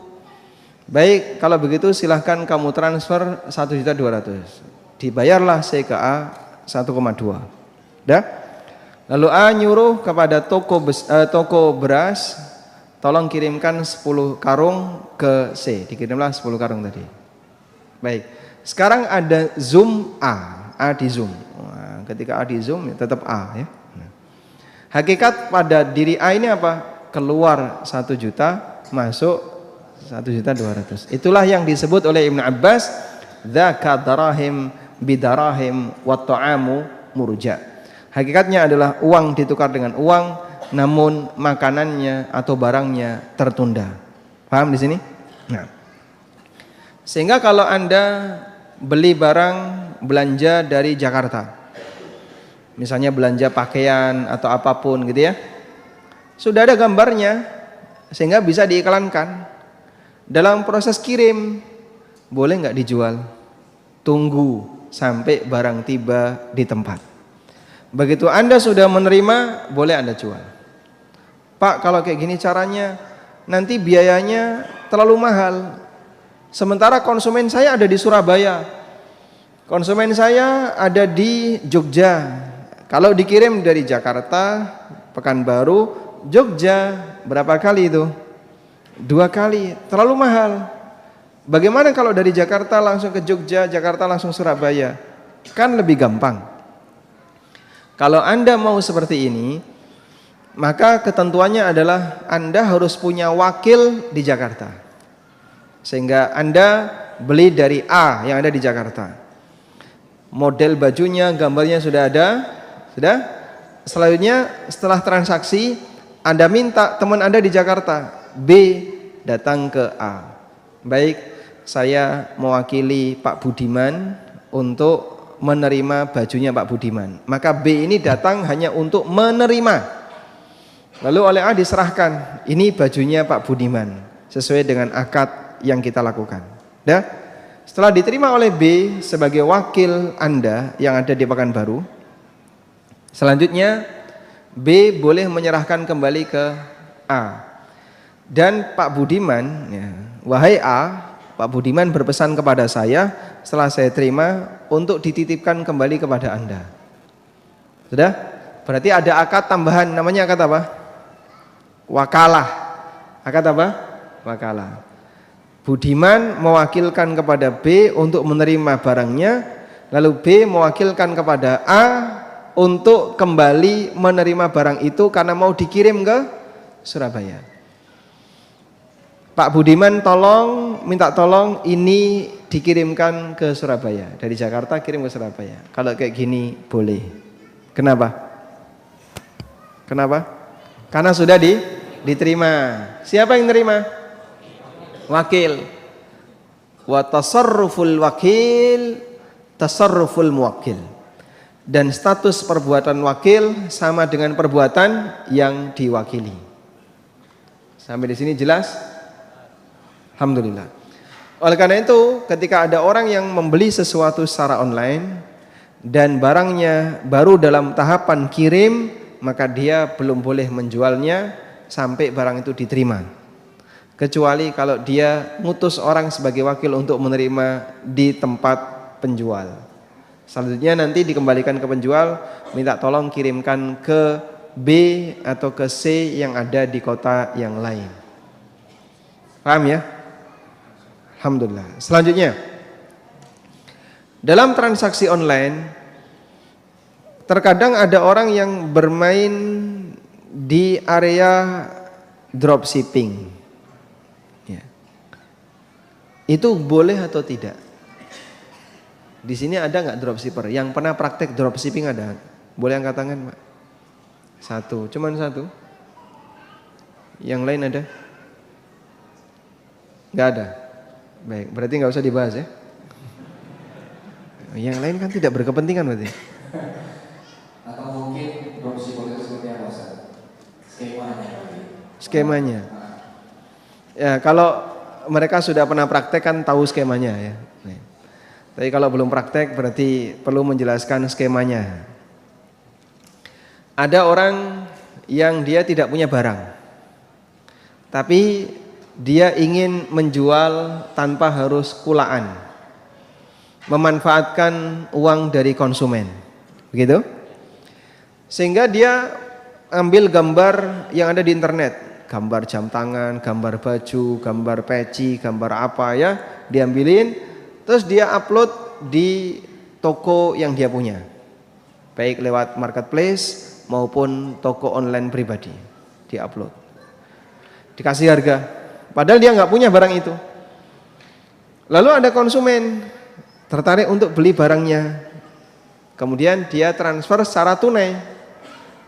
Baik, kalau begitu silahkan kamu transfer 1.200.000. Dibayarlah C ke A 1,2. Dah? Lalu A nyuruh kepada toko beras, tolong kirimkan 10 karung ke C. Dikirimlah 10 karung tadi. Baik. Sekarang ada zoom A. A di zoom. Nah, ketika A di zoom ya tetap A ya. Hakikat pada diri A ini apa? Keluar 1 juta, masuk 1.200.000. Itulah yang disebut oleh Ibnu Abbas, dzaka darahim bidarahim wa ta'amu murja. Hakikatnya adalah uang ditukar dengan uang, namun makanannya atau barangnya tertunda. Paham di sini? Nah. Sehingga kalau Anda beli barang belanja dari Jakarta, misalnya belanja pakaian atau apapun gitu ya, sudah ada gambarnya sehingga bisa diiklankan. Dalam proses kirim boleh nggak dijual? Tunggu sampai barang tiba di tempat. Begitu Anda sudah menerima, boleh Anda jual. Pak, kalau kayak gini caranya nanti biayanya terlalu mahal. Sementara konsumen saya ada di Surabaya, konsumen saya ada di Jogja. Kalau dikirim dari Jakarta, Pekanbaru, Jogja, berapa kali itu? 2 kali, terlalu mahal. Bagaimana kalau dari Jakarta langsung ke Jogja, Jakarta langsung Surabaya? Kan lebih gampang. Kalau Anda mau seperti ini, maka ketentuannya adalah Anda harus punya wakil di Jakarta. Sehingga Anda beli dari A yang ada di Jakarta. Model bajunya, gambarnya sudah ada. Sudah? Selanjutnya setelah transaksi Anda minta teman Anda di Jakarta B datang ke A. Baik, saya mewakili Pak Budiman untuk menerima bajunya Pak Budiman. Maka B ini datang hanya untuk menerima. Lalu oleh A diserahkan, ini bajunya Pak Budiman sesuai dengan akad yang kita lakukan. Dah? Setelah diterima oleh B sebagai wakil Anda yang ada di Pekanbaru, selanjutnya B boleh menyerahkan kembali ke A. Dan Pak Budiman, ya, wahai A, Pak Budiman berpesan kepada saya setelah saya terima untuk dititipkan kembali kepada Anda. Sudah? Berarti ada akad tambahan, namanya akad apa? Wakalah. Akad apa? Wakalah. Budiman mewakilkan kepada B untuk menerima barangnya, lalu B mewakilkan kepada A untuk kembali menerima barang itu karena mau dikirim ke Surabaya. Pak Budiman minta tolong ini dikirimkan ke Surabaya. Dari Jakarta kirim ke Surabaya. Kalau kayak gini boleh. Kenapa? Kenapa? Karena sudah diterima. Siapa yang nerima? Wakil. Wa tasarruful wakil tasarruful muwakkil. Dan status perbuatan wakil sama dengan perbuatan yang diwakili. Sampai di sini jelas? Alhamdulillah. Oleh karena itu, ketika ada orang yang membeli sesuatu secara online dan barangnya baru dalam tahapan kirim, maka dia belum boleh menjualnya sampai barang itu diterima. Kecuali kalau dia ngutus orang sebagai wakil untuk menerima di tempat penjual. Selanjutnya nanti dikembalikan ke penjual, minta tolong kirimkan ke B atau ke C yang ada di kota yang lain. Paham ya? Alhamdulillah. Selanjutnya, dalam transaksi online terkadang ada orang yang bermain di area dropshipping. Ya. Itu boleh atau tidak? Di sini ada nggak dropshipper? Yang pernah praktek dropshipping ada? Boleh angkat tangan, Pak? Satu, cuman satu. Yang lain ada? Nggak ada. Baik, berarti nggak usah dibahas ya. Yang lain kan tidak berkepentingan berarti. Atau mungkin dropshipper itu seperti apa, Ustaz? Skemanya. Ya, kalau mereka sudah pernah praktek kan tahu skemanya ya. Tapi kalau belum praktek berarti perlu menjelaskan skemanya. Ada orang yang dia tidak punya barang, tapi dia ingin menjual tanpa harus kulaan, memanfaatkan uang dari konsumen, begitu? Sehingga dia ambil gambar yang ada di internet, gambar jam tangan, gambar baju, gambar peci, gambar apa ya, diambilin, terus dia upload di toko yang dia punya, baik lewat marketplace maupun toko online pribadi, diupload, dikasih harga, padahal dia nggak punya barang itu. Lalu ada konsumen tertarik untuk beli barangnya, kemudian dia transfer secara tunai,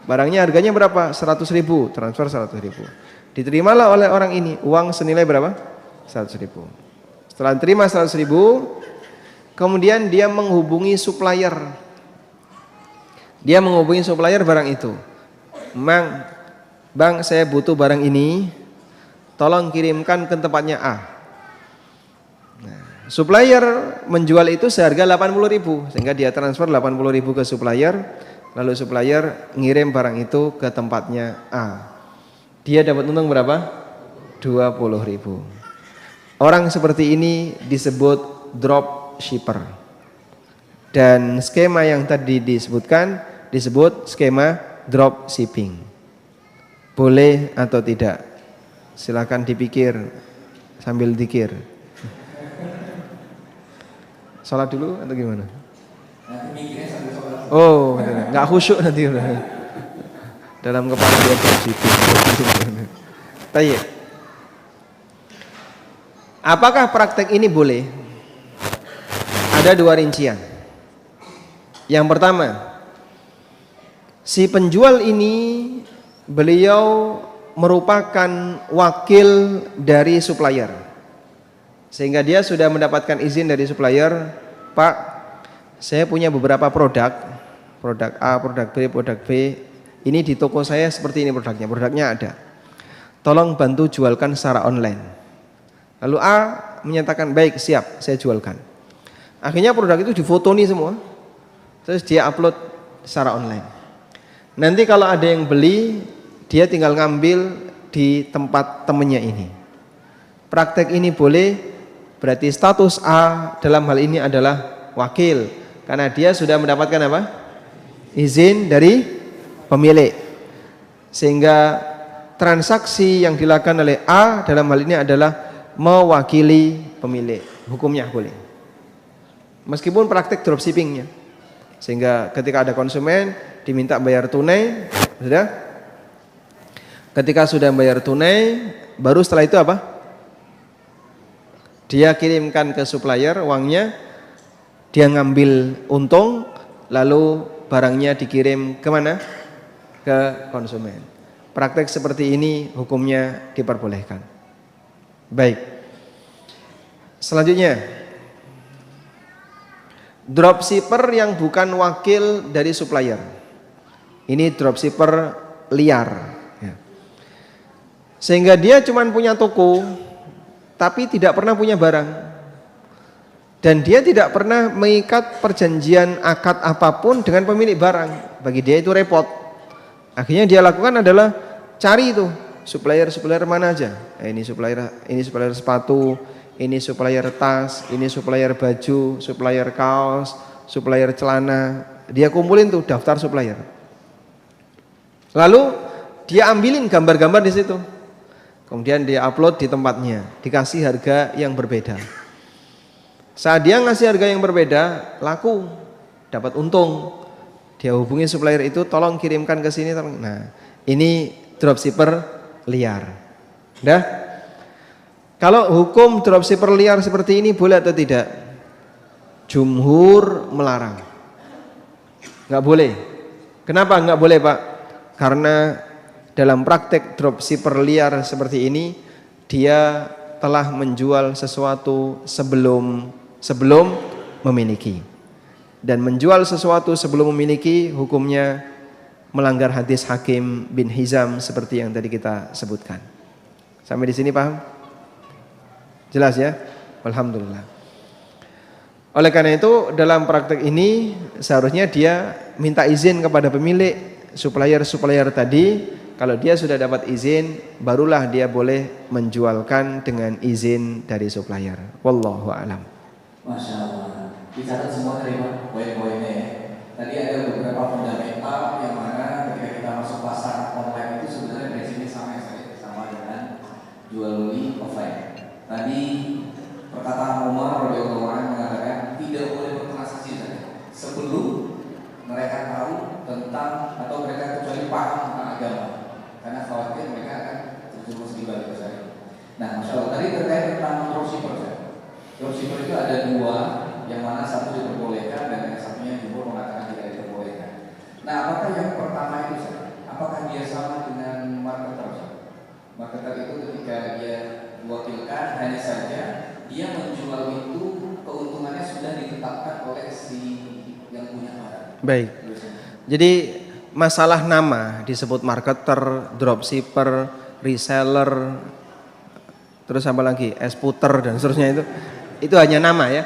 barangnya harganya berapa? 100.000, transfer 100.000, diterimalah oleh orang ini uang senilai berapa? 100.000. Setelah terima 100.000, kemudian dia menghubungi supplier. Dia menghubungi supplier barang itu. Bang, saya butuh barang ini, tolong kirimkan ke tempatnya A. Nah, supplier menjual itu seharga 80.000, sehingga dia transfer 80.000 ke supplier, lalu supplier ngirim barang itu ke tempatnya A. Dia dapat untung berapa? 20.000. Orang seperti ini disebut dropshipper. Dan skema yang tadi disebutkan disebut skema dropshipping. Boleh atau tidak? Silakan dipikir sambil dikir. Salat dulu atau gimana? Oh, nggak khusyuk nanti dalam kepala dia dropshipping. Tayyib. Apakah praktek ini boleh? Ada dua rincian. Yang pertama, si penjual ini beliau merupakan wakil dari supplier, sehingga dia sudah mendapatkan izin dari supplier, Pak, saya punya beberapa produk A, produk B, ini di toko saya seperti ini produknya ada, tolong bantu jualkan secara online. Lalu A menyatakan baik, siap, saya jualkan. Akhirnya produk itu difotoni semua, terus dia upload secara online. Nanti kalau ada yang beli, dia tinggal ngambil di tempat temennya ini. Praktek ini boleh, berarti status A dalam hal ini adalah wakil, karena dia sudah mendapatkan apa? Izin dari pemilik. Sehingga transaksi yang dilakukan oleh A dalam hal ini adalah mewakili pemilik. Hukumnya boleh. Meskipun praktek dropshippingnya. Sehingga ketika ada konsumen diminta bayar tunai, sudah. Ketika sudah bayar tunai, baru setelah itu apa? Dia kirimkan ke supplier uangnya, dia ngambil untung, lalu barangnya dikirim kemana? Ke konsumen. Praktek seperti ini hukumnya diperbolehkan. Baik. Selanjutnya, dropshipper yang bukan wakil dari supplier. Ini dropshipper liar ya. Sehingga dia cuma punya toko, tapi tidak pernah punya barang. Dan dia tidak pernah mengikat perjanjian akad apapun dengan pemilik barang. Bagi dia itu repot. Akhirnya dia lakukan adalah cari itu supplier mana aja. Ini supplier sepatu, ini supplier tas, ini supplier baju, supplier kaos, supplier celana. Dia kumpulin tuh daftar supplier. Lalu dia ambilin gambar-gambar di situ. Kemudian dia upload di tempatnya, dikasih harga yang berbeda. Saat dia ngasih harga yang berbeda, laku, dapat untung. Dia hubungi supplier itu, tolong kirimkan ke sini, tolong. Nah, ini dropshipper liar. Dah? Kalau hukum dropshipper liar seperti ini boleh atau tidak? Jumhur melarang. Nggak boleh. Kenapa nggak boleh, Pak? Karena dalam praktek dropshipper liar seperti ini, dia telah menjual sesuatu sebelum memiliki. Dan menjual sesuatu sebelum memiliki hukumnya melanggar hadis Hakim bin Hizam seperti yang tadi kita sebutkan. Sampai di sini paham? Jelas ya? Alhamdulillah. Oleh karena itu dalam praktek ini seharusnya dia minta izin kepada pemilik supplier tadi. Kalau dia sudah dapat izin, barulah dia boleh menjualkan dengan izin dari supplier. Wallahu a'lam. Masya Allah. Dicatat semua dari poin-poinnya ya. Tadi ada beberapa fundamental yang mana ketika kita masuk pasar online itu sebenarnya prinsipnya sama dengan jual beli offline. Tadi perkataan Umar radhiyallahu anhu mengatakan tidak boleh bertransaksi sebelum mereka tahu tentang atau mereka kecuali paham tentang agama, karena khawatir mereka akan terjerumus di balik saya. Nah, Masya Allah, tadi terkait tentang dropshipper. Dropshipper itu ada dua, yang mana satu diperbolehkan dan yang satunya juga mengatakan tidak diperbolehkan. Nah, apakah yang pertama itu, apakah dia sama dengan marketer? Marketer itu ketika dia diwakilkan, hanya saja dia menjual itu keuntungannya sudah ditetapkan oleh si yang punya barang. Baik. Jadi masalah nama disebut marketer, dropshipper, reseller, terus apa lagi, exporter dan seterusnya itu hanya nama ya.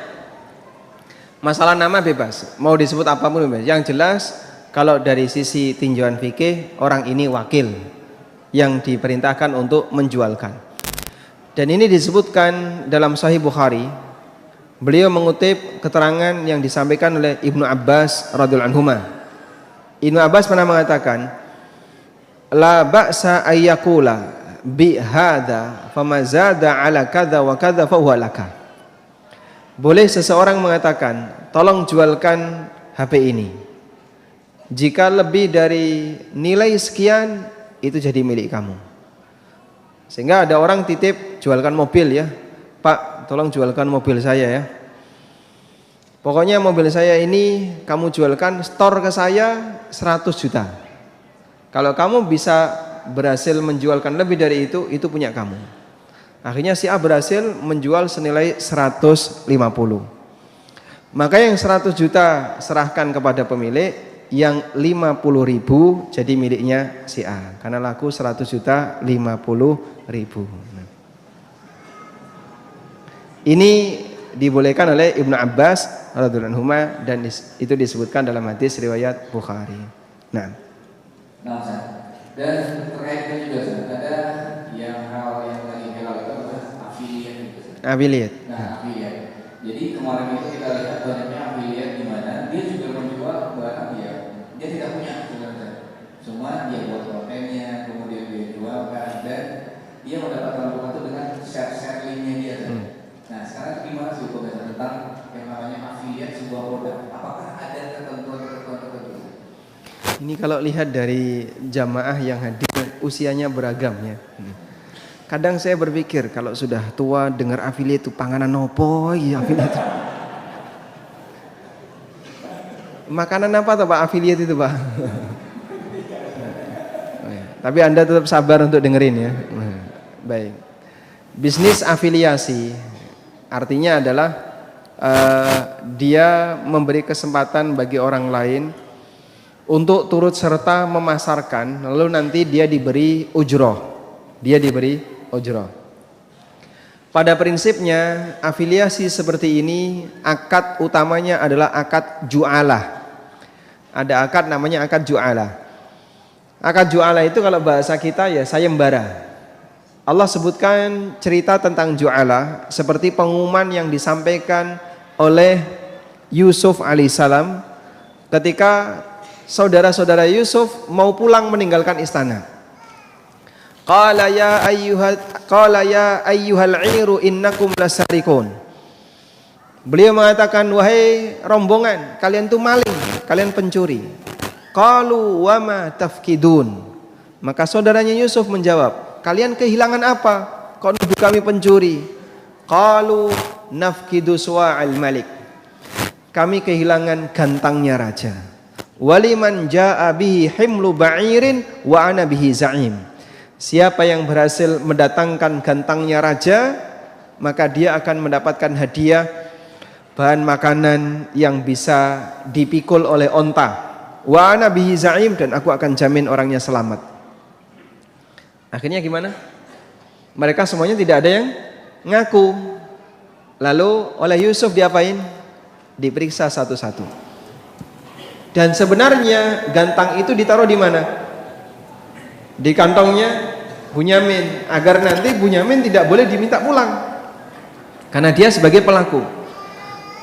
Masalah nama bebas, mau disebut apapun bebas. Yang jelas kalau dari sisi tinjauan fikih, orang ini wakil yang diperintahkan untuk menjualkan. Dan ini disebutkan dalam Sahih Bukhari. Beliau mengutip keterangan yang disampaikan oleh Ibnu Abbas radhiyallahu anhuma. Ibnu Abbas pernah mengatakan, la ba'sa ayyakula bi hadza famazada ala kadza wa kadza fa huwa laka. Boleh seseorang mengatakan, tolong jualkan HP ini. Jika lebih dari nilai sekian, itu jadi milik kamu. Sehingga ada orang titip jualkan mobil ya. Pak, tolong jualkan mobil saya ya. Pokoknya mobil saya ini kamu jualkan, store ke saya 100 juta. Kalau kamu bisa berhasil menjualkan lebih dari itu punya kamu. Akhirnya si A berhasil menjual senilai 150. Maka yang 100 juta serahkan kepada pemilik, yang 50.000 jadi miliknya si A. Karena laku 100 juta 50.000. Ini dibolehkan oleh Ibnu Abbas radhiyallahu anhu dan itu disebutkan dalam hadis riwayat Bukhari. Nah, dan terkaitnya juga ada yang hal yang lagi viral itu adalah affiliate. Nah, affiliate. Jadi kemarin itu kita lihat banyaknya affiliate di mana dia juga menjual barang dia tidak punya sebenarnya. Cuma dia buat kontennya, kemudian dia jualkan dan dia mendapatkan keuntungan itu dengan share linknya dia. Nah, sekarang gimana sih hukumnya tentang yang namanya affiliate sebuah produk? Apakah ada ketentuan tertentu? Ini kalau lihat dari jamaah yang hadir usianya beragam ya. Kadang saya berpikir kalau sudah tua dengar affiliate itu panganan opo ya affiliate. Makanan apa tuh Pak affiliate itu Pak? Tapi Anda tetap sabar untuk dengerin ya. Baik. Bisnis afiliasi artinya adalah dia memberi kesempatan bagi orang lain untuk turut serta memasarkan, lalu nanti dia diberi ujroh. Pada prinsipnya afiliasi seperti ini akad utamanya adalah akad ju'alah. Ada akad namanya akad ju'alah. Akad ju'ala itu kalau bahasa kita ya sayembara. Allah sebutkan cerita tentang ju'ala seperti pengumuman yang disampaikan oleh Yusuf alaihissalam ketika saudara-saudara Yusuf mau pulang meninggalkan istana. Qala ya ayyuhal 'iru innakum lasarikun. Beliau mengatakan, wahai rombongan, kalian tuh maling, kalian pencuri. Qalu wa ma tafkidun. Maka saudaranya Yusuf menjawab, kalian kehilangan apa? Kok nuduh kami pencuri? Qalu nafkidu suwa'al malik. Kami kehilangan gantangnya raja. Waliman jaa'a bihi himlu ba'irin wa ana bihi za'im. Siapa yang berhasil mendatangkan gantangnya raja, maka dia akan mendapatkan hadiah bahan makanan yang bisa dipikul oleh onta. Wa ana bihi za'im, dan aku akan jamin orangnya selamat. Akhirnya gimana? Mereka semuanya tidak ada yang ngaku. Lalu oleh Yusuf diapain? Diperiksa satu-satu. Dan sebenarnya gantang itu ditaruh di mana? Di kantongnya Bunyamin, agar nanti Bunyamin tidak boleh diminta pulang karena dia sebagai pelaku.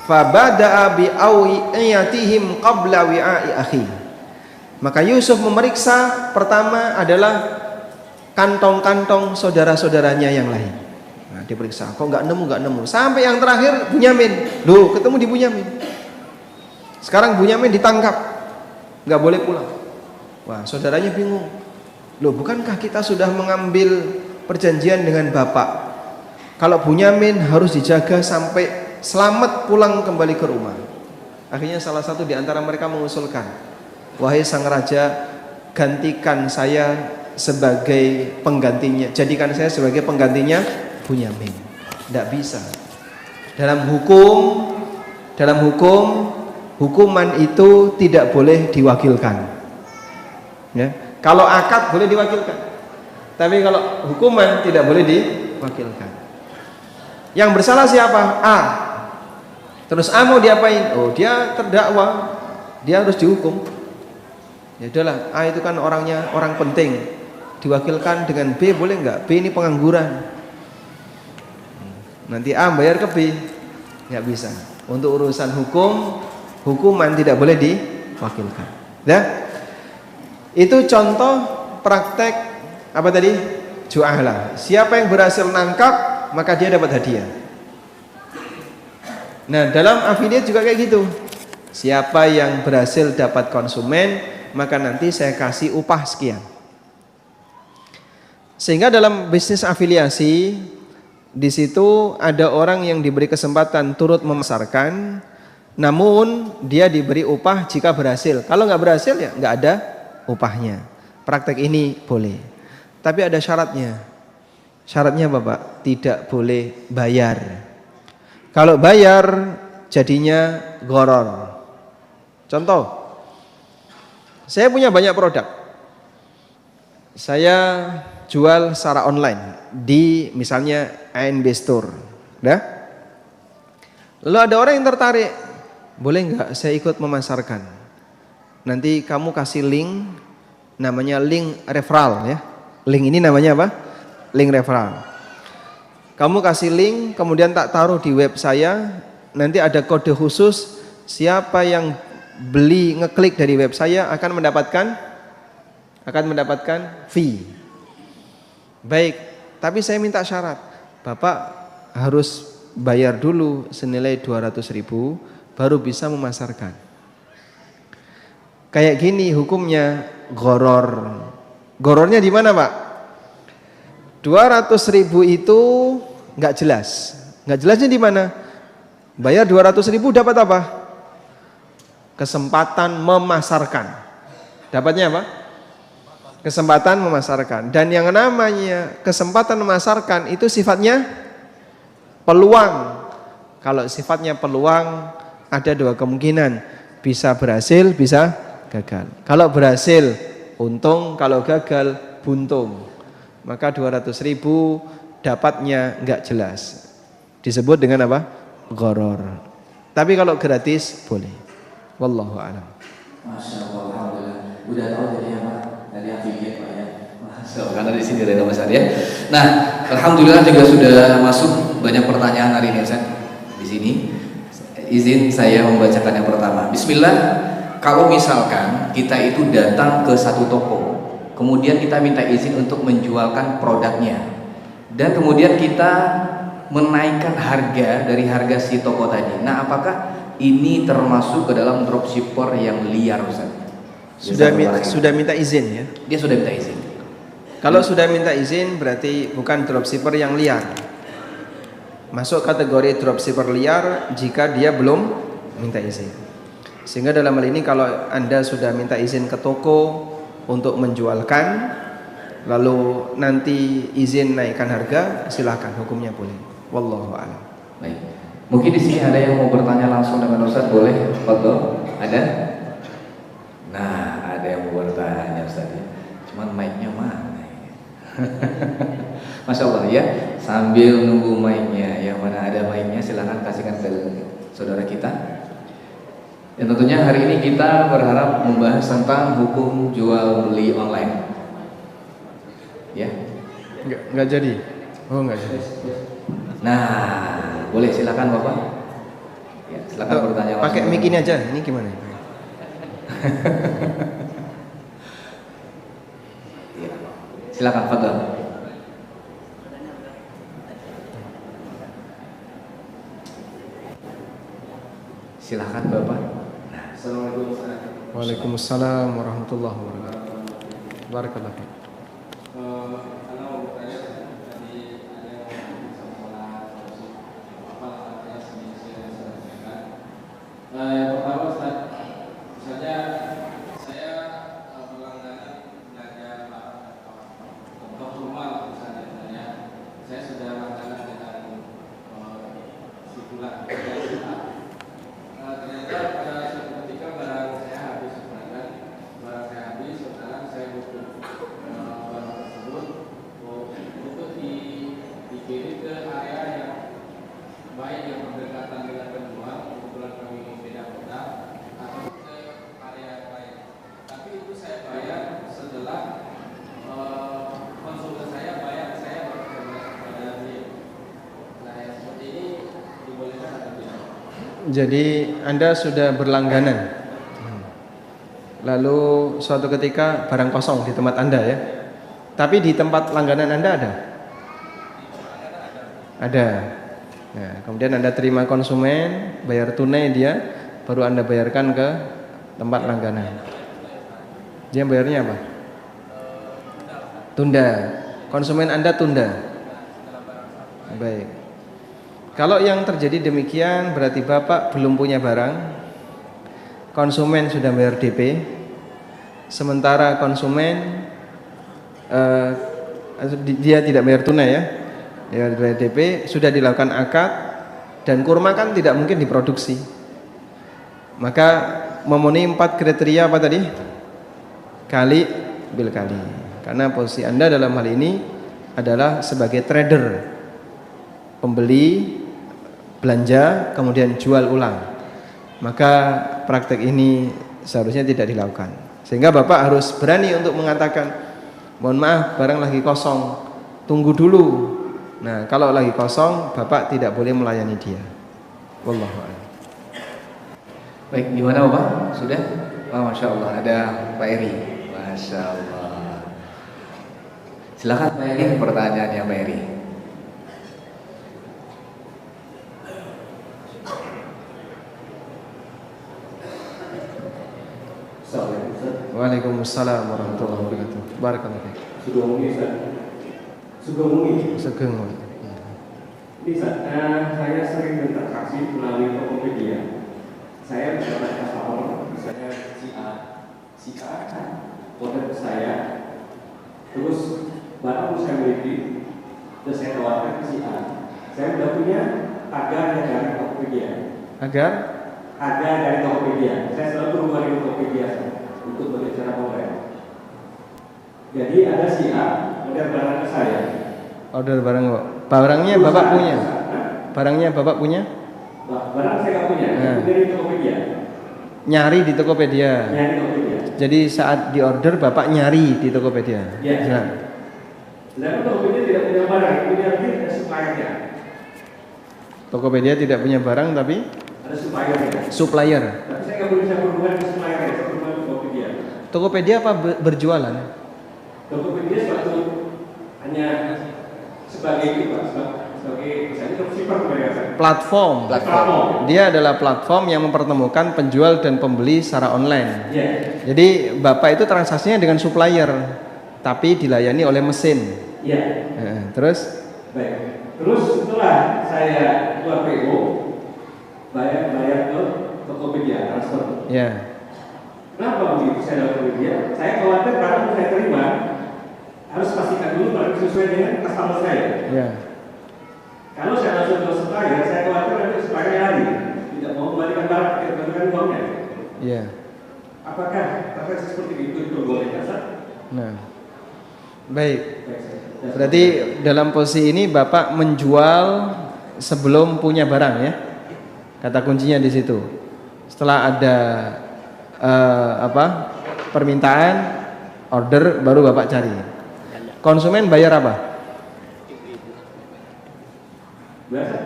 Fabada'a bi'awiyatihim qabla wi'a'i akhi. Maka Yusuf memeriksa pertama adalah kantong-kantong saudara-saudaranya yang lain. Nah, diperiksa, kok nggak nemu. Sampai yang terakhir Bunyamin. Loh, ketemu di Bunyamin. Sekarang Bunyamin ditangkap, nggak boleh pulang. Wah, saudaranya bingung. Loh, bukankah kita sudah mengambil perjanjian dengan bapak? Kalau Bunyamin harus dijaga sampai selamat pulang kembali ke rumah. Akhirnya salah satu di antara mereka mengusulkan, wahai sang raja, gantikan saya sebagai penggantinya, jadikan saya sebagai penggantinya Bunyamin. Tidak bisa. Dalam hukuman itu tidak boleh diwakilkan. Ya. Kalau akad boleh diwakilkan, tapi kalau hukuman tidak boleh diwakilkan. Yang bersalah siapa? A. Terus A mau diapain? Oh, dia terdakwa, dia harus dihukum. Ya udahlah, A itu kan orangnya orang penting, diwakilkan dengan B boleh nggak? B ini pengangguran. Nanti A bayar ke B, nggak bisa. Untuk urusan hukuman tidak boleh diwakilkan. Ya, itu contoh praktek apa tadi? Ju'ala. Siapa yang berhasil nangkap maka dia dapat hadiah. Nah, dalam affiliate juga kayak gitu. Siapa yang berhasil dapat konsumen, maka nanti saya kasih upah sekian. Sehingga dalam bisnis afiliasi, di situ ada orang yang diberi kesempatan turut memasarkan, namun dia diberi upah jika berhasil. Kalau nggak berhasil ya nggak ada upahnya. Praktek ini boleh, tapi ada syaratnya. Syaratnya apa, Pak? Tidak boleh bayar. Kalau bayar jadinya gharar. Contoh, saya punya banyak produk. Saya jual secara online di misalnya ANB Store. Dah? Lalu ada orang yang tertarik, boleh nggak saya ikut memasarkan? Nanti kamu kasih link, namanya link referral ya. Link ini namanya apa? Link referral. Kamu kasih link, kemudian tak taruh di web saya, nanti ada kode khusus, siapa yang beli ngeklik dari web saya akan mendapatkan fee. Baik, tapi saya minta syarat, Bapak harus bayar dulu senilai 200.000 baru bisa memasarkan. Kayak gini hukumnya gharar. Ghararnya di mana, Pak? 200.000 itu nggak jelas. Nggak jelasnya di mana? Bayar 200.000 dapat apa? Kesempatan memasarkan. Dapatnya apa? Kesempatan memasarkan. Dan yang namanya kesempatan memasarkan itu sifatnya peluang. Kalau sifatnya peluang ada dua kemungkinan, bisa berhasil, bisa gagal. Kalau berhasil untung, kalau gagal buntung. Maka 200.000 dapatnya enggak jelas. Disebut dengan apa? Gharar. Tapi kalau gratis boleh. Wallahu a'lam. Masya Allah, alhamdulillah. Udah tahu dari apa? Dari fikih Pak ya. So, karena di sini ada Mas ya. Nah, alhamdulillah juga sudah masuk banyak pertanyaan hari ini Ustaz. Di sini izin saya membacakan yang pertama. Bismillah. Kalau misalkan kita itu datang ke satu toko, kemudian kita minta izin untuk menjualkan produknya, dan kemudian kita menaikkan harga dari harga si toko tadi. Nah, apakah ini termasuk ke dalam dropshipper yang liar, Ustaz? Sudah minta izin ya? Dia sudah minta izin. Kalau sudah minta izin berarti bukan dropshipper yang liar. Masuk kategori dropshipper liar jika dia belum minta izin. Sehingga dalam hal ini kalau Anda sudah minta izin ke toko untuk menjualkan, lalu nanti izin naikkan harga, silakan, hukumnya boleh. Wallahu a'lam. Baik. Mungkin di sini ada yang mau bertanya langsung dengan Ustaz, boleh? Foto? Ada? Nah, ada yang mau bertanya Ustaz ya. Cuman mic-nya mana? Masya Allah ya. Sambil nunggu mic-nya, yang mana ada mic-nya silakan kasihkan ke saudara kita. Dan tentunya hari ini kita berharap membahas tentang hukum jual beli online. Ya? Enggak jadi. Oh, enggak jadi. Nah, boleh silakan Bapak. Ya, silakan bertanya. Pakai mic ini aja. Ini gimana? Ya. Silakan, Fadhil. Silakan Bapak. Assalamualaikum. Waalaikumsalam warahmatullahi wabarakatuh. Barakallahu fiik. Yang pertama Ustaz, misalnya saya berlangganan belanja barang contoh rumah misalnya, saya sudah langganan dengan si bulan. Ternyata pada suatu ketika barang saya habis, sekarang saya butuh barang tersebut untuk dikirim ke area yang baik yang berdekatan dengan penjual, kebetulan kami beda kota, atau ke area lain. Tapi itu saya bayar setelah konsumen saya bayar saya pada dia. Nah, yang seperti ini dibolehkan atau tidak? Jadi Anda sudah berlangganan, lalu suatu ketika barang kosong di tempat Anda ya. Tapi di tempat langganan Anda ada? Ada. Nah, kemudian Anda terima konsumen, bayar tunai dia, baru Anda bayarkan ke tempat langganan. Dia bayarnya apa? Tunda. Konsumen Anda tunda. Baik. Kalau yang terjadi demikian berarti Bapak belum punya barang, konsumen sudah bayar DP, sementara konsumen dia tidak bayar tunai ya, dia bayar DP, sudah dilakukan akad dan kurma kan tidak mungkin diproduksi, maka memenuhi 4 kriteria apa tadi? Kali bil kali, karena posisi Anda dalam hal ini adalah sebagai trader, pembeli belanja kemudian jual ulang, maka praktek ini seharusnya tidak dilakukan. Sehingga Bapak harus berani untuk mengatakan, mohon maaf barang lagi kosong, tunggu dulu. Nah, kalau lagi kosong Bapak tidak boleh melayani dia. Wallahu a'lam. Baik, gimana Bapak? Sudah? Oh, Masya Allah, ada Pak Eri. Masya Allah. Silakan Pak Eri, pertanyaannya Pak Eri. Waalaikumsalam warahmatullahi wabarakatuh. Barakallahu fiik. Sugeng Ustaz. Sugeng. Ini saya sering berinteraksi melalui Tokopedia. Saya mendapat customer, misalnya si A kontak saya, terus barang saya miliki, terus saya tawarkan ke si A. Saya sudah punya tagar dari Tokopedia. Agar dari Tokopedia. Saya selalu berhubungan dengan Tokopedia untuk berbicara online. Jadi ada si A order barang ke saya. order barang kok. Barangnya Bapak punya? Barangnya Bapak punya? Barang saya nggak punya. Dari Tokopedia. Nyari di Tokopedia. Jadi saat di order Bapak nyari di Tokopedia. Ya. Silakan. Lalu Tokopedia tidak punya barang, punya ada suppliernya. Tokopedia tidak punya barang tapi Ada suppliernya. supplier. Tapi saya nggak bisa berhubungan dengan suppliernya, saya berhubungan dengan Tokopedia. Tokopedia apa berjualan? Tokopedia suatu hanya sebagai itu Pak, sebagai misalnya dropshipper kebanyakan. Platform. Dia adalah platform yang mempertemukan penjual dan pembeli secara online. Ya. Jadi Bapak itu transaksinya dengan supplier, tapi dilayani oleh mesin. Ya. Terus? Baik. Terus setelah saya keluar PO, bayar ke Tokopedia transfer. Ya. Kenapa begitu saya dapat Tokopedia? Saya khawatir barang yang saya terima harus pastikan dulu barang sesuai dengan customer saya. Ya. Kalau saya langsung ke supplier, saya khawatir nanti supplier lari, tidak mau kembalikan barang, tidak kembalikan uangnya. Ya. Apakah seperti itu boleh Ustaz? Nah. Baik. Berarti dalam posisi ini Bapak menjual sebelum punya barang ya. Kata kuncinya di situ. Setelah ada permintaan, order, baru Bapak cari. Konsumen bayar apa? Biasa.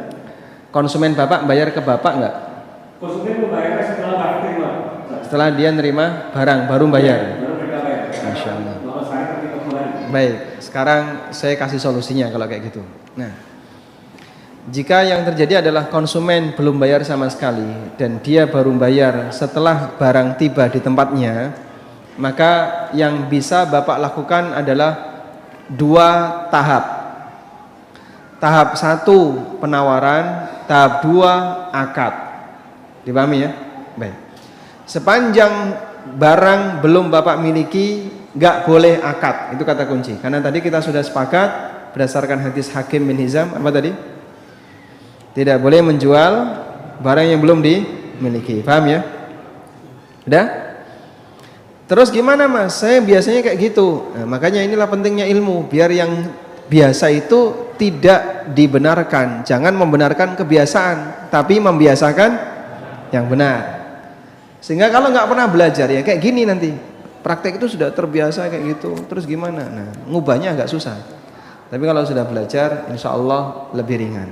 Konsumen Bapak bayar ke Bapak enggak? Konsumen membayar setelah barang terima. Setelah dia nerima barang baru bayar. Baru mereka bayar. Masya Allah. Bahwa saya ketika kembali. Baik, sekarang saya kasih solusinya kalau kayak gitu. Nah, jika yang terjadi adalah konsumen belum bayar sama sekali dan dia baru bayar setelah barang tiba di tempatnya, maka yang bisa Bapak lakukan adalah 2 tahap. Tahap 1 penawaran, tahap 2 akad. Dipahami ya? Baik. Sepanjang barang belum Bapak miliki, nggak boleh akad. Itu kata kunci. Karena tadi kita sudah sepakat berdasarkan hadis Hakim bin Hizam, apa tadi? Tidak boleh menjual barang yang belum dimiliki. Paham ya? Udah? Terus gimana Mas? Saya biasanya kayak gitu. Nah, makanya inilah pentingnya ilmu, biar yang biasa itu tidak dibenarkan. Jangan membenarkan kebiasaan, tapi membiasakan yang benar. Sehingga kalau nggak pernah belajar ya kayak gini nanti. Praktek itu sudah terbiasa kayak gitu. Terus gimana? Nah, ngubahnya agak susah. Tapi kalau sudah belajar, insya Allah lebih ringan.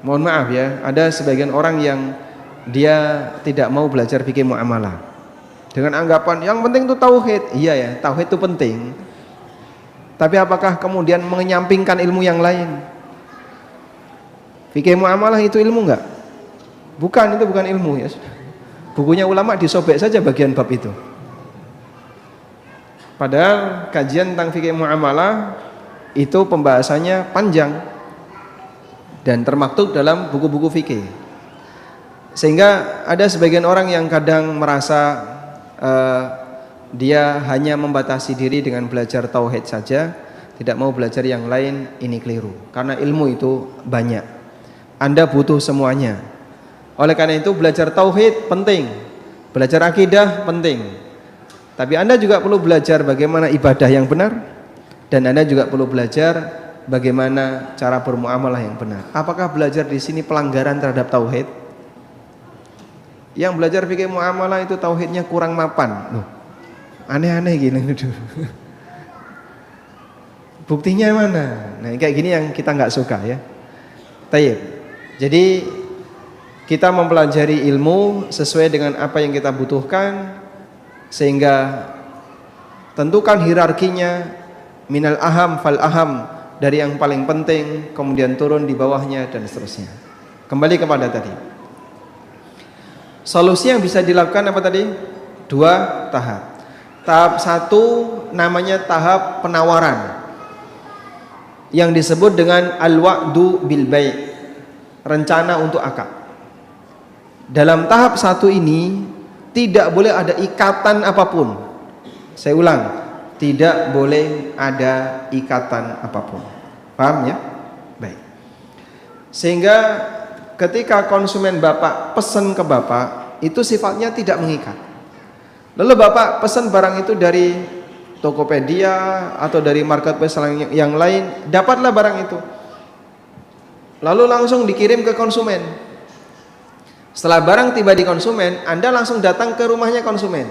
Mohon maaf ya, ada sebagian orang yang dia tidak mau belajar fikih muamalah dengan anggapan yang penting itu tauhid. Iya ya, tauhid itu penting. Tapi apakah kemudian menyampingkan ilmu yang lain? Fikih muamalah itu ilmu enggak? Bukan, itu bukan ilmu ya. Bukunya ulama disobek saja bagian bab itu. Padahal kajian tentang fikih muamalah itu pembahasannya panjang dan termaktub dalam buku-buku fikih. Sehingga ada sebagian orang yang kadang merasa dia hanya membatasi diri dengan belajar tauhid saja, tidak mau belajar yang lain. Ini keliru, karena ilmu itu banyak, Anda butuh semuanya. Oleh karena itu belajar tauhid penting, belajar akidah penting, tapi Anda juga perlu belajar bagaimana ibadah yang benar, dan Anda juga perlu belajar bagaimana cara bermuamalah yang benar. Apakah belajar di sini pelanggaran terhadap tauhid? Yang belajar fikih muamalah itu tauhidnya kurang mapan. Loh, aneh-aneh gini dulu. Buktinya mana? Nah, kayak gini yang kita nggak suka ya. Tayyib. Jadi kita mempelajari ilmu sesuai dengan apa yang kita butuhkan, sehingga tentukan hierarkinya, minal aham fal aham, dari yang paling penting kemudian turun di bawahnya dan seterusnya. Kembali kepada tadi. Solusi yang bisa dilakukan apa tadi? 2 tahap. Tahap 1 namanya tahap penawaran, yang disebut dengan al-wa'du bil bai', rencana untuk akad. Dalam tahap 1 ini tidak boleh ada ikatan apapun. Saya ulang, tidak boleh ada ikatan apapun. Paham ya? Baik. Sehingga ketika konsumen Bapak pesan ke Bapak, itu sifatnya tidak mengikat. Lalu Bapak pesan barang itu dari Tokopedia atau dari marketplace yang lain, dapatlah barang itu, lalu langsung dikirim ke konsumen. Setelah barang tiba di konsumen, Anda langsung datang ke rumahnya konsumen.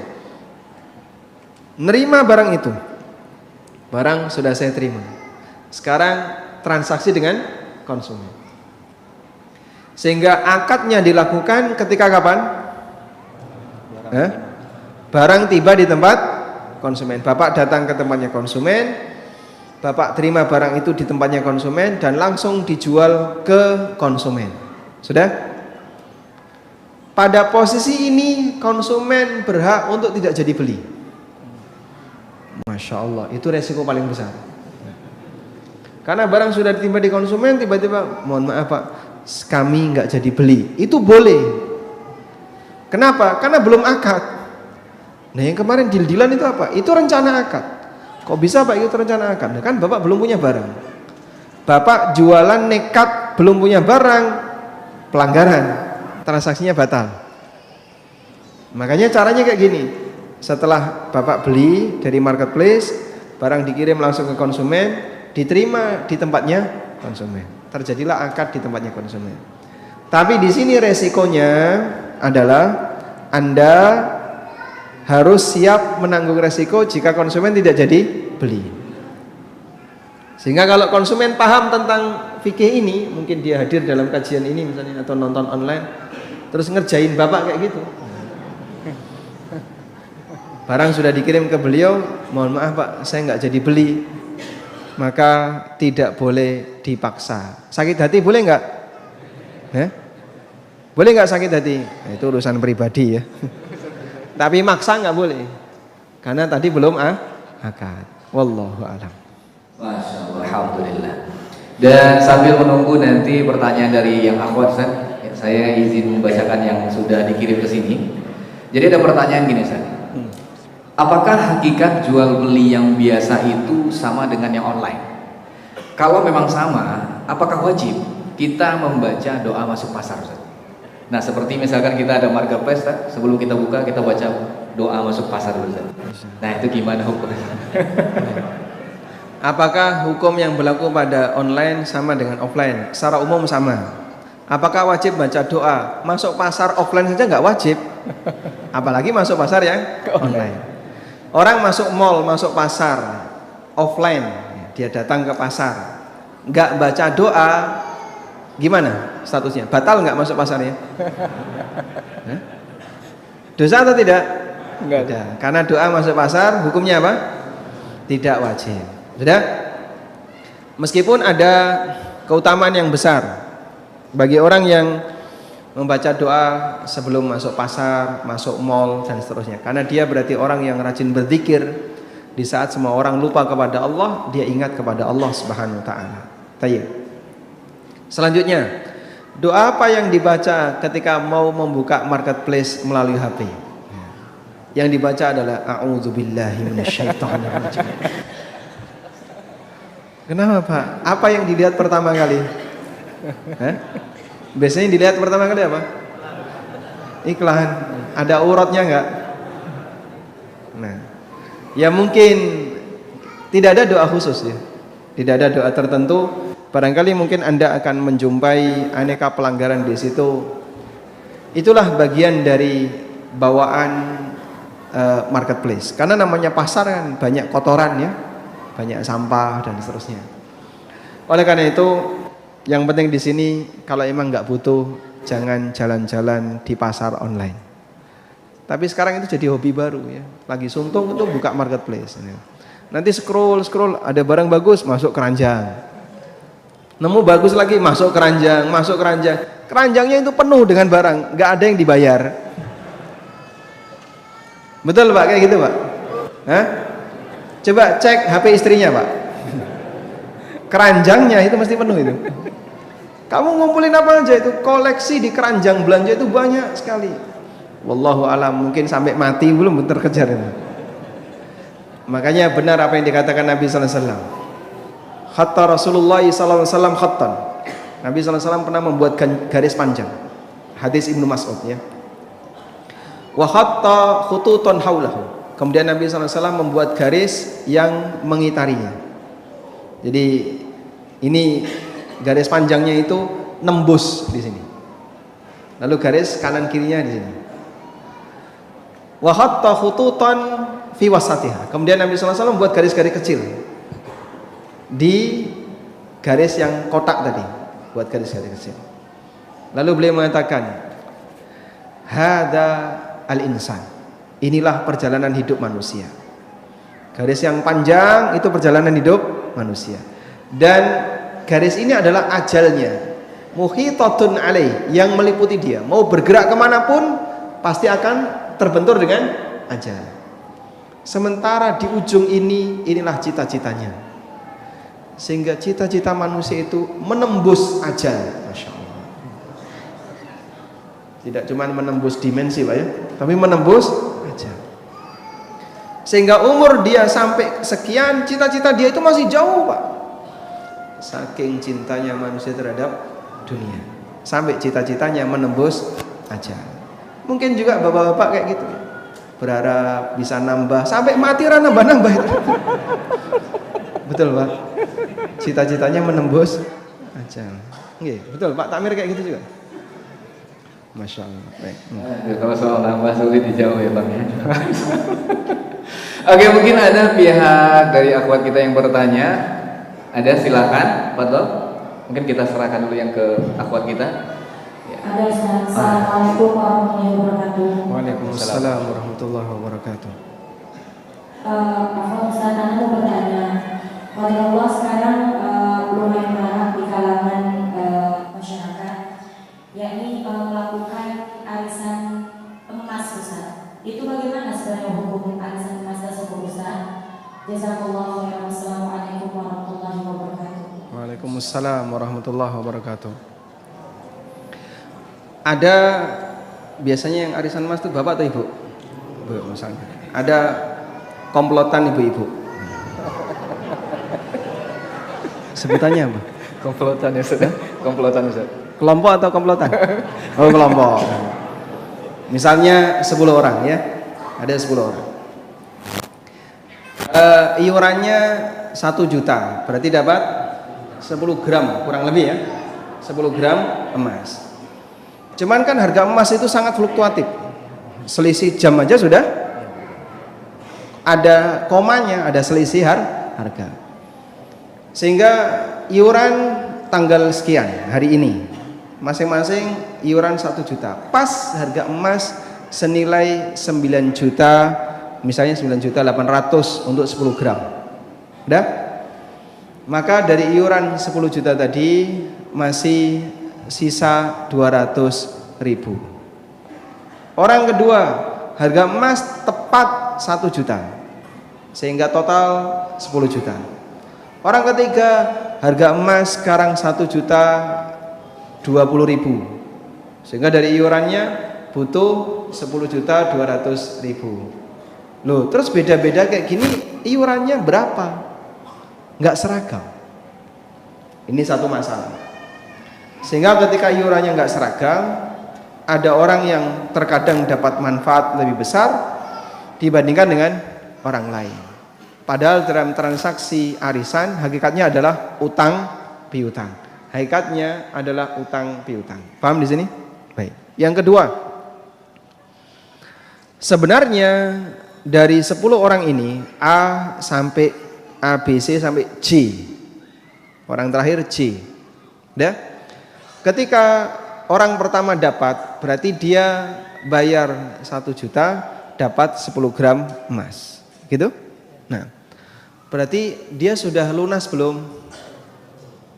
nerima barang itu. Barang sudah saya terima. Sekarang transaksi dengan konsumen. Sehingga akadnya dilakukan ketika kapan? Barang tiba di tempat konsumen. Bapak datang ke tempatnya konsumen, Bapak terima barang itu di tempatnya konsumen dan langsung dijual ke konsumen. Sudah? Pada posisi ini konsumen berhak untuk tidak jadi beli. Masya Allah, itu resiko paling besar. Karena barang sudah ditimpa di konsumen, tiba-tiba mohon maaf Pak, kami nggak jadi beli. Itu boleh. Kenapa? Karena belum akad. Nah yang kemarin deal-dealan itu apa? Itu rencana akad. Kok bisa Pak itu rencana akad? Nah, kan Bapak belum punya barang. Bapak jualan nekat belum punya barang, pelanggaran, transaksinya batal. Makanya caranya kayak gini. Setelah Bapak beli dari marketplace, barang dikirim langsung ke konsumen, diterima di tempatnya konsumen. Terjadilah akad di tempatnya konsumen. Tapi di sini resikonya adalah Anda harus siap menanggung resiko jika konsumen tidak jadi beli. Sehingga kalau konsumen paham tentang fikih ini, mungkin dia hadir dalam kajian ini misalnya atau nonton online, terus ngerjain Bapak kayak gitu. Barang sudah dikirim ke beliau, mohon maaf Pak, saya nggak jadi beli. Maka tidak boleh dipaksa. Sakit hati boleh nggak? Boleh nggak sakit hati? Nah, itu urusan pribadi ya. Tapi maksa nggak boleh, karena tadi belum akad. Wallahu a'lam. Masya Allah, alhamdulillah. Dan sambil menunggu nanti pertanyaan dari yang akhwat, saya izin membacakan yang sudah dikirim ke sini. Jadi ada pertanyaan gini, Ustaz. Apakah hakikat jual beli yang biasa itu sama dengan yang online? Kalau memang sama, apakah wajib kita membaca doa masuk pasar, Ustaz? Nah, seperti misalkan kita ada marketplace, sebelum kita buka kita baca doa masuk pasar dulu, Ustaz. Nah, itu gimana hukumnya? Apakah hukum yang berlaku pada online sama dengan offline? Secara umum sama. Apakah wajib baca doa? Masuk pasar offline saja nggak wajib, apalagi masuk pasar yang online. Orang masuk mall, masuk pasar offline, dia datang ke pasar, nggak baca doa, gimana statusnya? Batal nggak masuk pasarnya? Dosa atau tidak? Enggak ada. Karena doa masuk pasar hukumnya apa? Tidak wajib. Sudah? Meskipun ada keutamaan yang besar bagi orang yang membaca doa sebelum masuk pasar, masuk mall dan seterusnya. Karena dia berarti orang yang rajin berzikir. Di saat semua orang lupa kepada Allah, dia ingat kepada Allah Subhanahu wa taala. Tayyib. Selanjutnya, doa apa yang dibaca ketika mau membuka marketplace melalui HP? Yang dibaca adalah a'udzubillahi minasyaitonirrajim. Kenapa Pak? Apa yang dilihat pertama kali? Biasanya dilihat pertama kali apa? Iklan. Ada uratnya enggak? Nah, ya mungkin tidak ada doa khusus ya. Tidak ada doa tertentu. Barangkali mungkin Anda akan menjumpai aneka pelanggaran di situ. Itulah bagian dari bawaan marketplace. Karena namanya pasar kan banyak kotoran ya, banyak sampah dan seterusnya. Oleh karena itu, yang penting di sini kalau emang nggak butuh, jangan jalan-jalan di pasar online. Tapi sekarang itu jadi hobi baru ya. Lagi suntung itu buka marketplace. Nanti scroll ada barang bagus masuk keranjang. Nemu bagus lagi masuk keranjang, masuk keranjang. Keranjangnya itu penuh dengan barang, nggak ada yang dibayar. Betul Pak kayak gitu Pak? Coba cek HP istrinya Pak. Keranjangnya itu mesti penuh itu. Kamu ngumpulin apa aja itu? Koleksi di keranjang belanja itu banyak sekali. Wallahu alam, mungkin sampai mati belum terkejar itu. Makanya benar apa yang dikatakan Nabi sallallahu alaihi wasallam. Khatta Rasulullah sallallahu alaihi wasallam khattan. Nabi sallallahu alaihi wasallam pernah membuat garis panjang. Hadis Ibnu Mas'ud ya. Wa khatta khututan haulahu. Kemudian Nabi sallallahu alaihi wasallam membuat garis yang mengitarinya. Jadi ini garis panjangnya itu nembus di sini. Lalu garis kanan kirinya di sini. Wa hatta khututan fi wasatiha. Kemudian Nabi SAW membuat garis-garis kecil di garis yang kotak tadi, buat garis-garis kecil. Lalu beliau mengatakan, hada al-insan. Inilah perjalanan hidup manusia. Garis yang panjang itu perjalanan hidup manusia. Dan garis ini adalah ajalnya. Muhitatun alaih, yang meliputi dia. Mau bergerak kemanapun pasti akan terbentur dengan ajal. Sementara di ujung ini, inilah cita-citanya. Sehingga cita-cita manusia itu menembus ajal. Masya Allah. Tidak cuma menembus dimensi Pak ya, tapi menembus ajal. Sehingga umur dia sampai sekian, cita-cita dia itu masih jauh Pak. Saking cintanya manusia terhadap dunia, sampai cita-citanya menembus ajal. Mungkin juga bapak-bapak kayak gitu, berharap bisa nambah sampai mati nambah-nambah itu. Betul Pak, cita-citanya menembus ajal. Nggih, betul Pak Takmir kayak gitu juga. Masya Allah. Baik. Kalau soal nambah sulit dijawab ya Bang. Oke, mungkin ada pihak dari akhwat kita yang bertanya. Ada, silakan, Fadl. Mungkin kita serahkan dulu yang ke akhwat kita. Ya. Ada Ustaz. Assalamualaikum warahmatullahi wabarakatuh. Waalaikumsalam warahmatullahi wabarakatuh. Ustaz, Anda mau bertanya. Allah sekarang lumayan marak di kalangan masyarakat, yakni melakukan arisan emas Ustaz. Itu bagaimana sebenarnya hukum arisan emas tersebut Ustaz? Jazakallahu khairan. Wassalamualaikum warahmatullahi wabarakatuh. Waalaikumsalam warahmatullahi wabarakatuh. Ada biasanya yang arisan emas itu bapak atau ibu? Ibu misalnya. Ada komplotan ibu-ibu. Sebutannya apa? Komplotan ya Ustaz. Komplotan Ustaz. Kelompok atau komplotan? Oh, kelompok. Misalnya 10 orang ya. Ada 10 orang. Iurannya 1 juta, berarti dapat 10 gram kurang lebih ya. 10 gram emas. Cuman kan harga emas itu sangat fluktuatif. Selisih jam aja sudah ada komanya, ada selisih harga. Sehingga iuran tanggal sekian hari ini masing-masing iuran 1 juta. Pas harga emas senilai 9 juta, misalnya 9.800.000 untuk 10 gram. Udah? Maka dari iuran 10 juta tadi masih sisa 200.000. Orang kedua, harga emas tepat 1 juta. Sehingga total 10 juta. Orang ketiga, harga emas sekarang 1.020.000. Sehingga dari iurannya butuh 10.200.000. Loh, terus beda-beda kayak gini iurannya berapa? Nggak seragam. Ini satu masalah. Sehingga ketika iurannya nggak seragam, ada orang yang terkadang dapat manfaat lebih besar dibandingkan dengan orang lain. Padahal dalam transaksi arisan hakikatnya adalah utang piutang. Hakikatnya adalah utang piutang. Paham di sini? Baik. Yang kedua, sebenarnya dari 10 orang ini A sampai A, B, C sampai C. Orang terakhir C. Udah? Ketika orang pertama dapat, berarti dia bayar 1 juta dapat 10 gram emas. Gitu? Nah, berarti dia sudah lunas belum?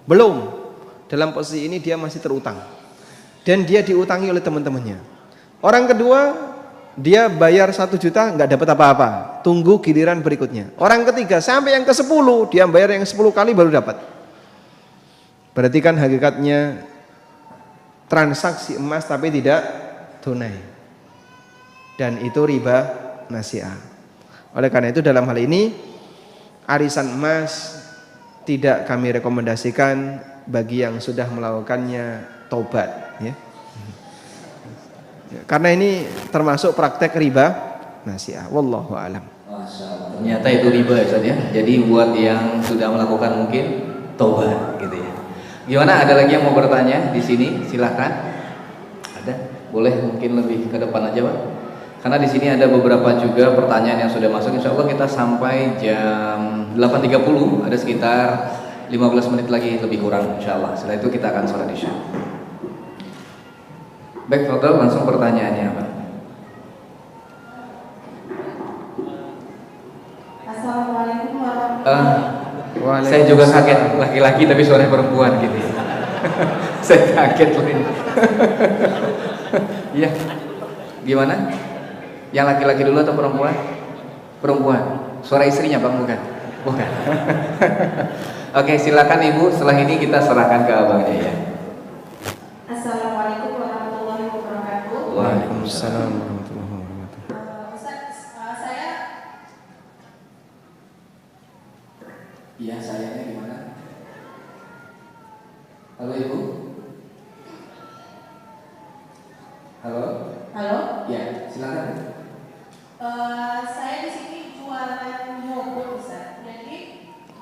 Belum. Dalam posisi ini dia masih terutang. Dan dia diutangi oleh teman-temannya. Orang kedua, dia bayar 1 juta nggak dapat apa-apa. Tunggu giliran berikutnya. Orang ketiga sampai yang ke-10, dia bayar yang 10 kali baru dapat. Berarti kan hakikatnya transaksi emas tapi tidak tunai. Dan itu riba nasi'ah. Oleh karena itu dalam hal ini arisan emas tidak kami rekomendasikan bagi yang sudah melakukannya taubat ya. Karena ini termasuk praktek riba nasi'ah. Wallahu a'lam. Ternyata itu riba ya Ustaz ya. Jadi buat yang sudah melakukan mungkin taubat gitu ya. Gimana, ada lagi yang mau bertanya di sini? Silahkan. Ada? Boleh mungkin lebih ke depan aja Pak. Karena di sini ada beberapa juga pertanyaan yang sudah masuk. Insya Allah kita sampai jam 8.30, ada sekitar 15 menit lagi lebih kurang insya Allah. Setelah itu kita akan sholat isya. Baik, Fadl, langsung pertanyaannya apa? Assalamualaikum warahmatullahi wabarakatuh. Saya juga kaget, laki-laki tapi suara perempuan gitu. Saya kaget loh ini. Iya. Gimana? Yang laki-laki dulu atau perempuan? Perempuan. Suara istrinya Bang, bukan? Bukan. Oke, silakan Ibu. Setelah ini kita serahkan ke abangnya ya. Assalamualaikum warahmatullahi wabarakatuh. Waalaikumsalam warahmatullahi wabarakatuh. Ustaz, saya Iya, sayangnya gimana? Halo Ibu. Halo. halo. Ya, silakan. Saya di sini jualan yogurt, Ustaz. Jadi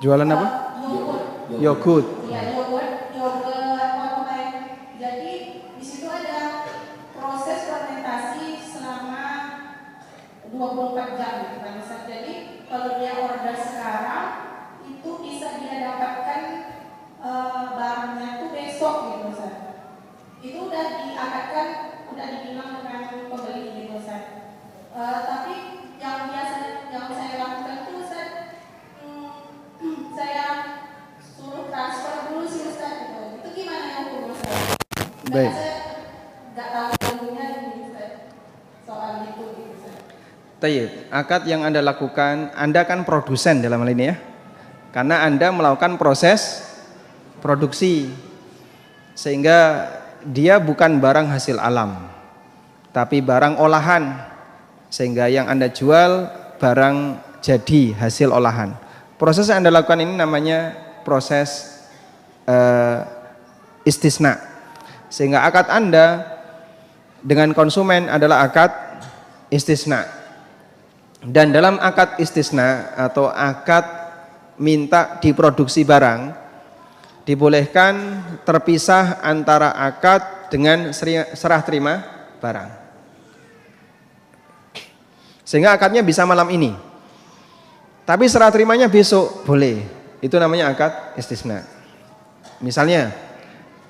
Jualan apa? yogurt. Yogurt. Iya, yogurt online. Jadi di situ ada proses fermentasi selama 24 jam gitu kan, Ustaz. Jadi kalau dia order sekarang itu bisa dia dapatkan barangnya tuh besok gitu, Ustaz. Itu udah diakadkan, udah dibilang dengan pembeli gitu, Ustaz. Tapi yang biasa yang saya lakukan tuh, Ustaz, saya suruh transfer dulu sih, Ustaz, gitu. Itu gimana ya hukum, Ustaz? Baik. Saya nggak tahu ilmunya ini, Ustaz, soal itu gitu, Ustaz. Tayyib, akad yang Anda lakukan, Anda kan produsen dalam hal ini ya. Karena Anda melakukan proses produksi. Sehingga dia bukan barang hasil alam, tapi barang olahan. Sehingga yang Anda jual barang jadi hasil olahan. Proses yang Anda lakukan ini namanya proses istisna. Sehingga akad Anda dengan konsumen adalah akad istisna. Dan dalam akad istisna atau akad minta diproduksi barang, dibolehkan terpisah antara akad dengan serah terima barang. Sehingga akadnya bisa malam ini, tapi serah terimanya besok boleh. Itu namanya akad istisna. Misalnya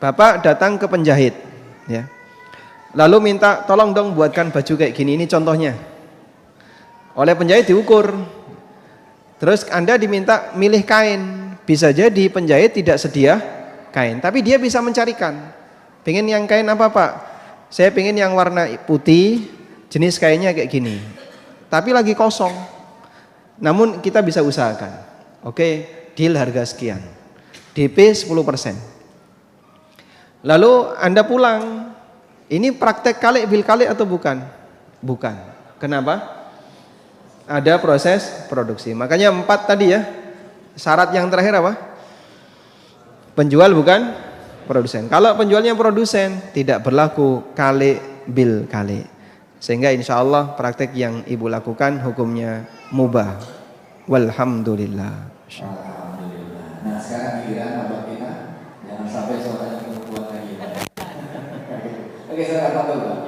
Bapak datang ke penjahit ya, lalu minta tolong dong buatkan baju kayak gini. Ini contohnya. Oleh penjahit diukur. Terus Anda diminta milih kain. Bisa jadi penjahit tidak sedia kain, tapi dia bisa mencarikan. Pengen yang kain apa Pak? Saya pengen yang warna putih, jenis kainnya kayak gini, tapi lagi kosong. Namun kita bisa usahakan. Oke, deal harga sekian, DP 10%. Lalu Anda pulang. Ini praktek kalik bil kalik atau bukan? Bukan. Kenapa? Ada proses produksi. Makanya 4 tadi ya. Syarat yang terakhir apa? Penjual bukan produsen. Kalau penjualnya produsen, tidak berlaku kalik bil kalik. Sehingga insya Allah praktek yang ibu lakukan hukumnya mubah. Walhamdulillah. Alhamdulillah. Nah sekarang giliran abang kita, jangan sampai suaranya keluar lagi. Oke, saya akan dulu.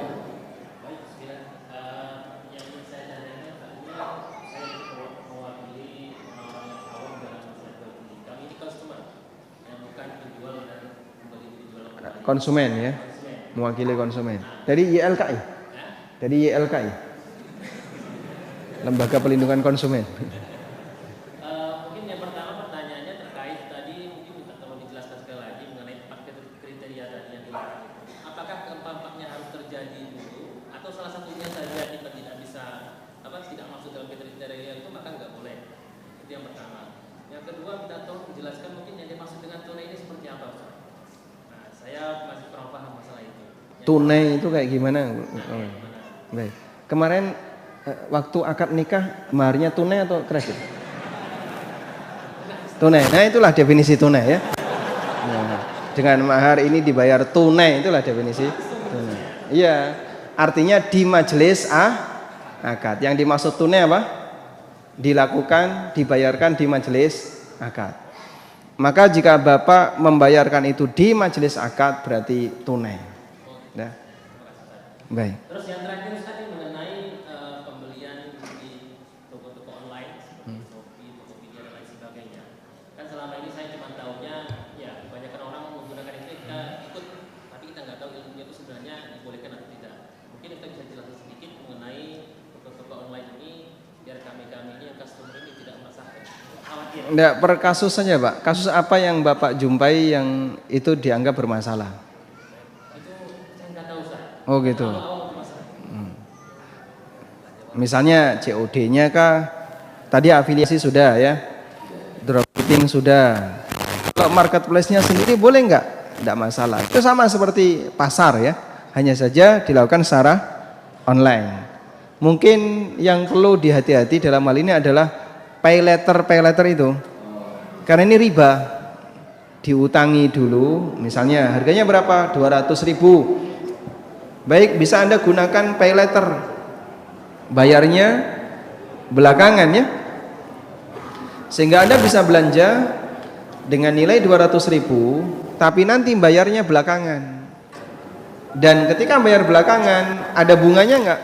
Konsumen ya, mewakili konsumen. Dari YLKI, dari YLKI, Lembaga Pelindungan Konsumen. Mungkin yang pertama pertanyaannya terkait tadi, mungkin minta tolong dijelaskan sekali lagi mengenai 4 kriteria tadi yang dilakukan. Apakah keempat-empatnya harus terjadi dulu, atau salah satunya saja kita tidak bisa, tidak masuk dalam kriteria itu maka nggak boleh? Itu yang pertama. Yang kedua minta tolong dijelaskan mungkin yang dimaksud dengan tunai ini seperti apa, Ustaz? Saya masih kurang paham masalah itu. Tunai itu kayak gimana? Oh, baik. Kemarin waktu akad nikah maharnya tunai atau kredit? Tunai. Nah itulah definisi tunai ya. Nah, dengan mahar ini dibayar tunai, itulah definisi tunai. Iya. Artinya di majelis akad. Yang dimaksud tunai apa? Dilakukan, dibayarkan di majelis akad. Maka jika Bapak membayarkan itu di majelis akad berarti tunai. Nah. Baik. Terus yang terakhir tadi mengenai Enggak, per kasus saja Pak. Kasus apa yang Bapak jumpai yang itu dianggap bermasalah? Itu saya nggak tahu Ustaz. Oh gitu. Misalnya COD-nya kah? Tadi afiliasi sudah ya, dropshipping sudah. Kalau marketplace-nya sendiri boleh nggak? Nggak masalah. Itu sama seperti pasar ya, hanya saja dilakukan secara online. Mungkin yang perlu dihati-hati dalam hal ini adalah pay letter itu. Karena ini riba. Diutangi dulu, misalnya harganya berapa? 200.000. Baik, bisa Anda gunakan pay letter. Bayarnya belakangan ya. Sehingga Anda bisa belanja dengan nilai 200.000, tapi nanti bayarnya belakangan. Dan ketika bayar belakangan, ada bunganya nggak?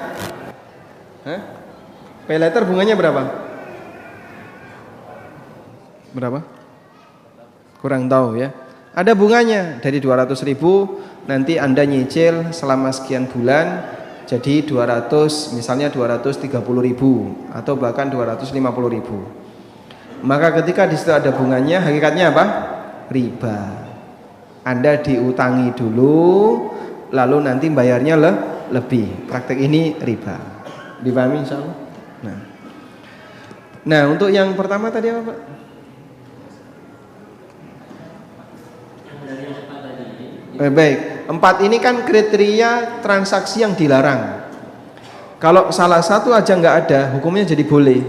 Pay letter bunganya berapa? Berapa? Kurang tahu ya. Ada bunganya dari 200.000, nanti Anda nyicil selama sekian bulan jadi 200, misalnya 230.000 atau bahkan 250.000. Maka ketika di situ ada bunganya, hakikatnya apa? Riba. Anda diutangi dulu, lalu nanti bayarnya lebih. Praktek ini riba. Dipahami insyaallah? Nah, untuk yang pertama tadi apa Pak? Baik, 4 ini kan kriteria transaksi yang dilarang. Kalau salah satu aja nggak ada, hukumnya jadi boleh.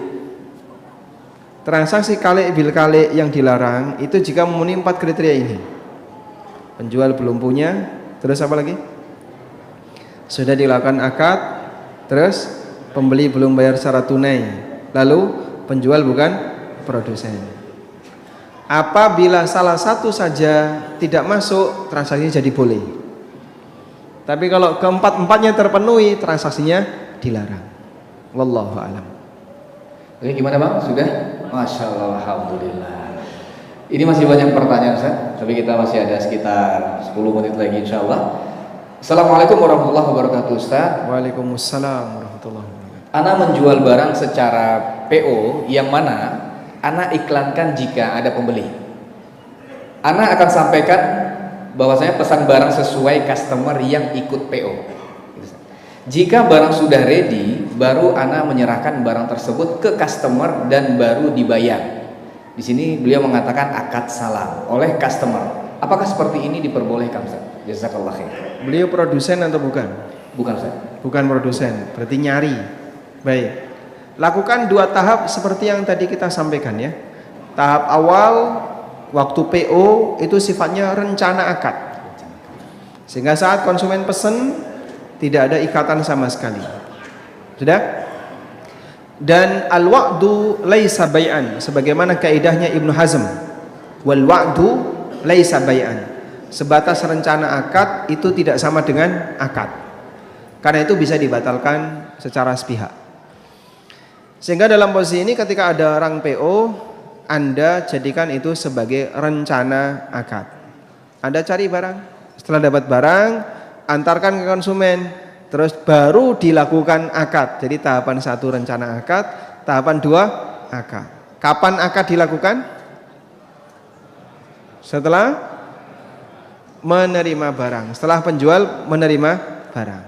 Transaksi kalik bil kalik yang dilarang itu jika memenuhi 4 kriteria ini. Penjual belum punya, terus apa lagi? Sudah dilakukan akad, terus pembeli belum bayar secara tunai, lalu penjual bukan produsen. Apabila salah satu saja tidak masuk, transaksinya jadi boleh. Tapi kalau keempat-empatnya terpenuhi, transaksinya dilarang. Wallahu a'lam. Oke, gimana Bang? Sudah? Masya Allah, alhamdulillah. Ini masih banyak pertanyaan Ustaz, tapi kita masih ada sekitar 10 menit lagi insya Allah. Assalamualaikum warahmatullahi wabarakatuh Ustaz. Waalaikumsalam warahmatullahi wabarakatuh. Ana menjual barang secara PO yang mana Ana iklankan jika ada pembeli. Ana akan sampaikan bahwasanya pesan barang sesuai customer yang ikut PO. Jika barang sudah ready, baru Ana menyerahkan barang tersebut ke customer dan baru dibayar. Di sini beliau mengatakan akad salam oleh customer. Apakah seperti ini diperbolehkan Ustaz? Jazakallah khair. Beliau produsen atau bukan? Bukan Ustaz. Bukan produsen, berarti nyari. Baik. Lakukan 2 tahap seperti yang tadi kita sampaikan ya. Tahap awal waktu PO itu sifatnya rencana akad. Sehingga saat konsumen pesen tidak ada ikatan sama sekali. Sudah? Dan al-wa'du laisa bai'an sebagaimana kaidahnya Ibnu Hazm. Wal wa'du laisa bai'an. Sebatas rencana akad itu tidak sama dengan akad. Karena itu bisa dibatalkan secara sepihak. Sehingga dalam posisi ini ketika ada orang PO, Anda jadikan itu sebagai rencana akad. Anda cari barang, setelah dapat barang, antarkan ke konsumen, terus baru dilakukan akad. Jadi tahapan 1 rencana akad, tahapan 2 akad. Kapan akad dilakukan? Setelah menerima barang, setelah penjual menerima barang.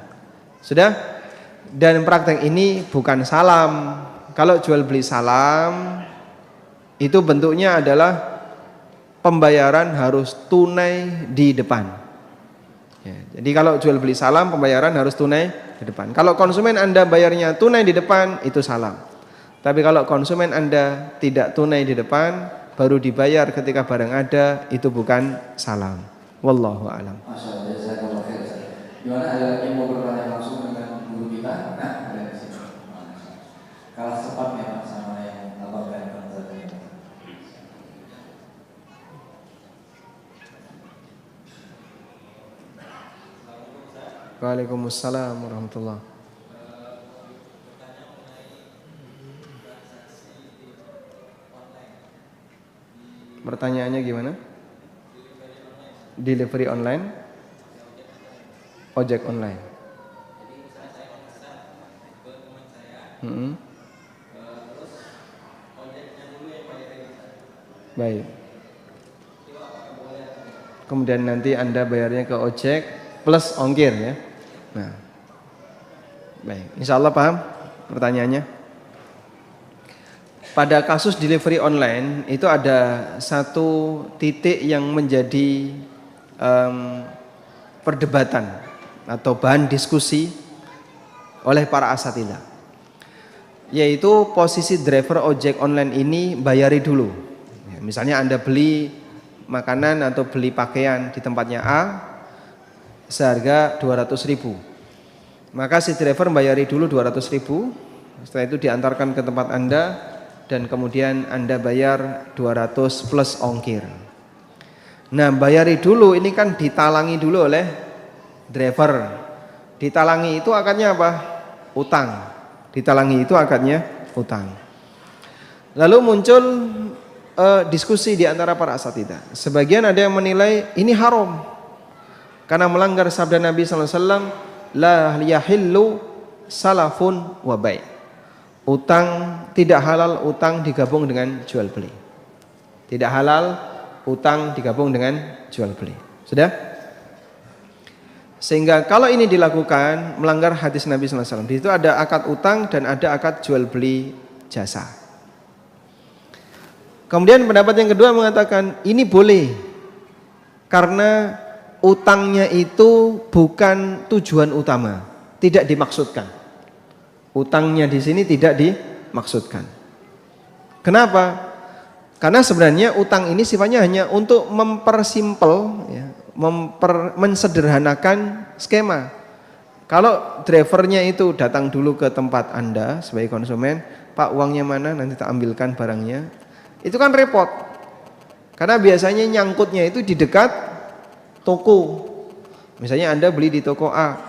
Sudah? Dan praktek ini bukan salam. Kalau jual beli salam itu bentuknya adalah pembayaran harus tunai di depan ya, jadi kalau jual beli salam pembayaran harus tunai di depan. Kalau konsumen Anda bayarnya tunai di depan itu salam. Tapi kalau konsumen Anda tidak tunai di depan baru dibayar ketika barang ada, itu bukan salam. Wallahu a'lam. Gimana, ada lagi yang mau bertanya langsung dengan guru kita? Nah, ada di sini. Kalah cepat ya Pak sama yang abang dan tadi. Waalaikumsalam warahmatullahi. Pertanyaannya gimana? Delivery online? Ojek online? Baik. Kemudian nanti Anda bayarnya ke ojek plus ongkir ya. Nah. Baik, insya Allah paham pertanyaannya. Pada kasus delivery online itu ada satu titik yang menjadi perdebatan atau bahan diskusi oleh para asatidzah, yaitu posisi driver ojek online ini bayari dulu. Misalnya Anda beli makanan atau beli pakaian di tempatnya A seharga 200.000, maka si driver bayari dulu 200.000, setelah itu diantarkan ke tempat Anda dan kemudian Anda bayar 200 plus ongkir. Nah, bayari dulu ini kan ditalangi dulu oleh driver. Ditalangi itu akadnya apa? Utang. Ditalangi itu akadnya utang. Lalu muncul diskusi di antara para asatidzah. Sebagian ada yang menilai ini haram karena melanggar sabda Nabi sallallahu alaihi wasallam, la yahillu salafun wa bai'. Utang tidak halal, utang digabung dengan jual beli. Tidak halal utang digabung dengan jual beli. Sudah? Sehingga kalau ini dilakukan melanggar hadis Nabi sallallahu alaihi wasallam. Di situ ada akad utang dan ada akad jual beli jasa. Kemudian pendapat yang kedua mengatakan ini boleh karena utangnya itu bukan tujuan utama, tidak dimaksudkan. Utangnya di sini tidak dimaksudkan. Kenapa? Karena sebenarnya utang ini sifatnya hanya untuk mempersimpel, ya, mensederhanakan skema. Kalau drivernya itu datang dulu ke tempat Anda sebagai konsumen, Pak uangnya mana? Nanti tak ambilkan barangnya. Itu kan repot. Karena biasanya nyangkutnya itu di dekat toko. Misalnya Anda beli di toko A,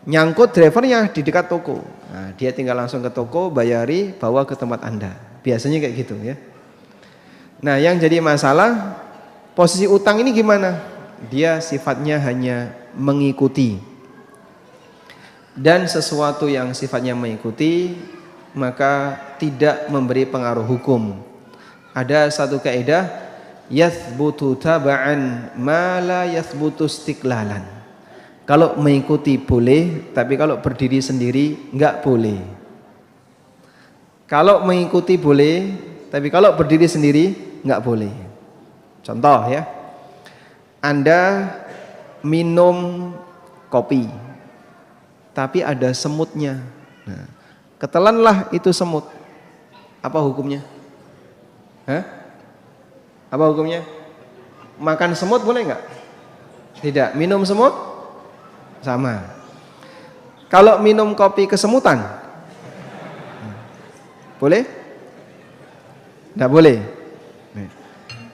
nyangkut drivernya di dekat toko. Nah, dia tinggal langsung ke toko, bayari, bawa ke tempat Anda. Biasanya kayak gitu ya. Nah, yang jadi masalah posisi utang ini gimana? Dia sifatnya hanya mengikuti. Dan sesuatu yang sifatnya mengikuti maka tidak memberi pengaruh hukum. Ada satu kaidah, yathbutu taba'an ma la yathbutu istiqlalan. Kalau mengikuti boleh, tapi kalau berdiri sendiri enggak boleh. Kalau mengikuti boleh, tapi kalau berdiri sendiri enggak boleh. Contoh ya, Anda minum kopi, tapi ada semutnya. Nah, ketelanlah itu semut. Apa hukumnya? Hah? Apa hukumnya? Makan semut boleh enggak? Tidak. Minum semut? Sama. Kalau minum kopi kesemutan? Boleh? Enggak boleh.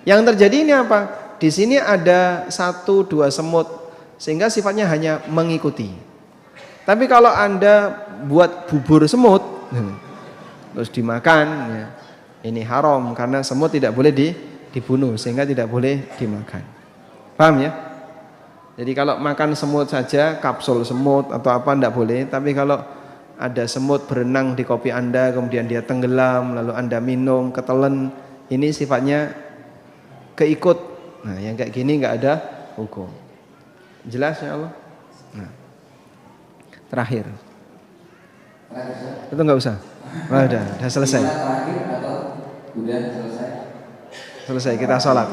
Yang terjadi ini apa? Di sini ada 1-2 semut sehingga sifatnya hanya mengikuti. Tapi kalau Anda buat bubur semut terus dimakan ya, ini haram karena semut tidak boleh dibunuh sehingga tidak boleh dimakan. Paham ya? Jadi kalau makan semut saja, kapsul semut atau apa tidak boleh. Tapi kalau ada semut berenang di kopi Anda kemudian dia tenggelam lalu Anda minum, ketelen, ini sifatnya keikut. Nah, yang kayak gini nggak ada hukum. Jelas ya Allah? Nah. Terakhir. Itu nggak usah. Oh, udah selesai. Terakhir atau udah selesai? Selesai, kita sholat.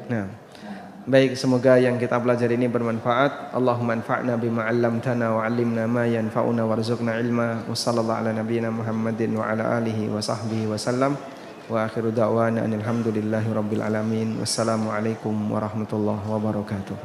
Nah. Baik, semoga yang kita pelajari ini bermanfaat. Allahumma anfa'na bima 'allamtana wa 'allimna ma yanfa'una warzuqna ilma. Wassallallahu ala nabiyyina Muhammadin wa ala alihi wa sahbihi wa sallam. Wa akhiru da'wana alhamdulillahi rabbil alamin. Wassalamualaikum warahmatullahi wabarakatuh.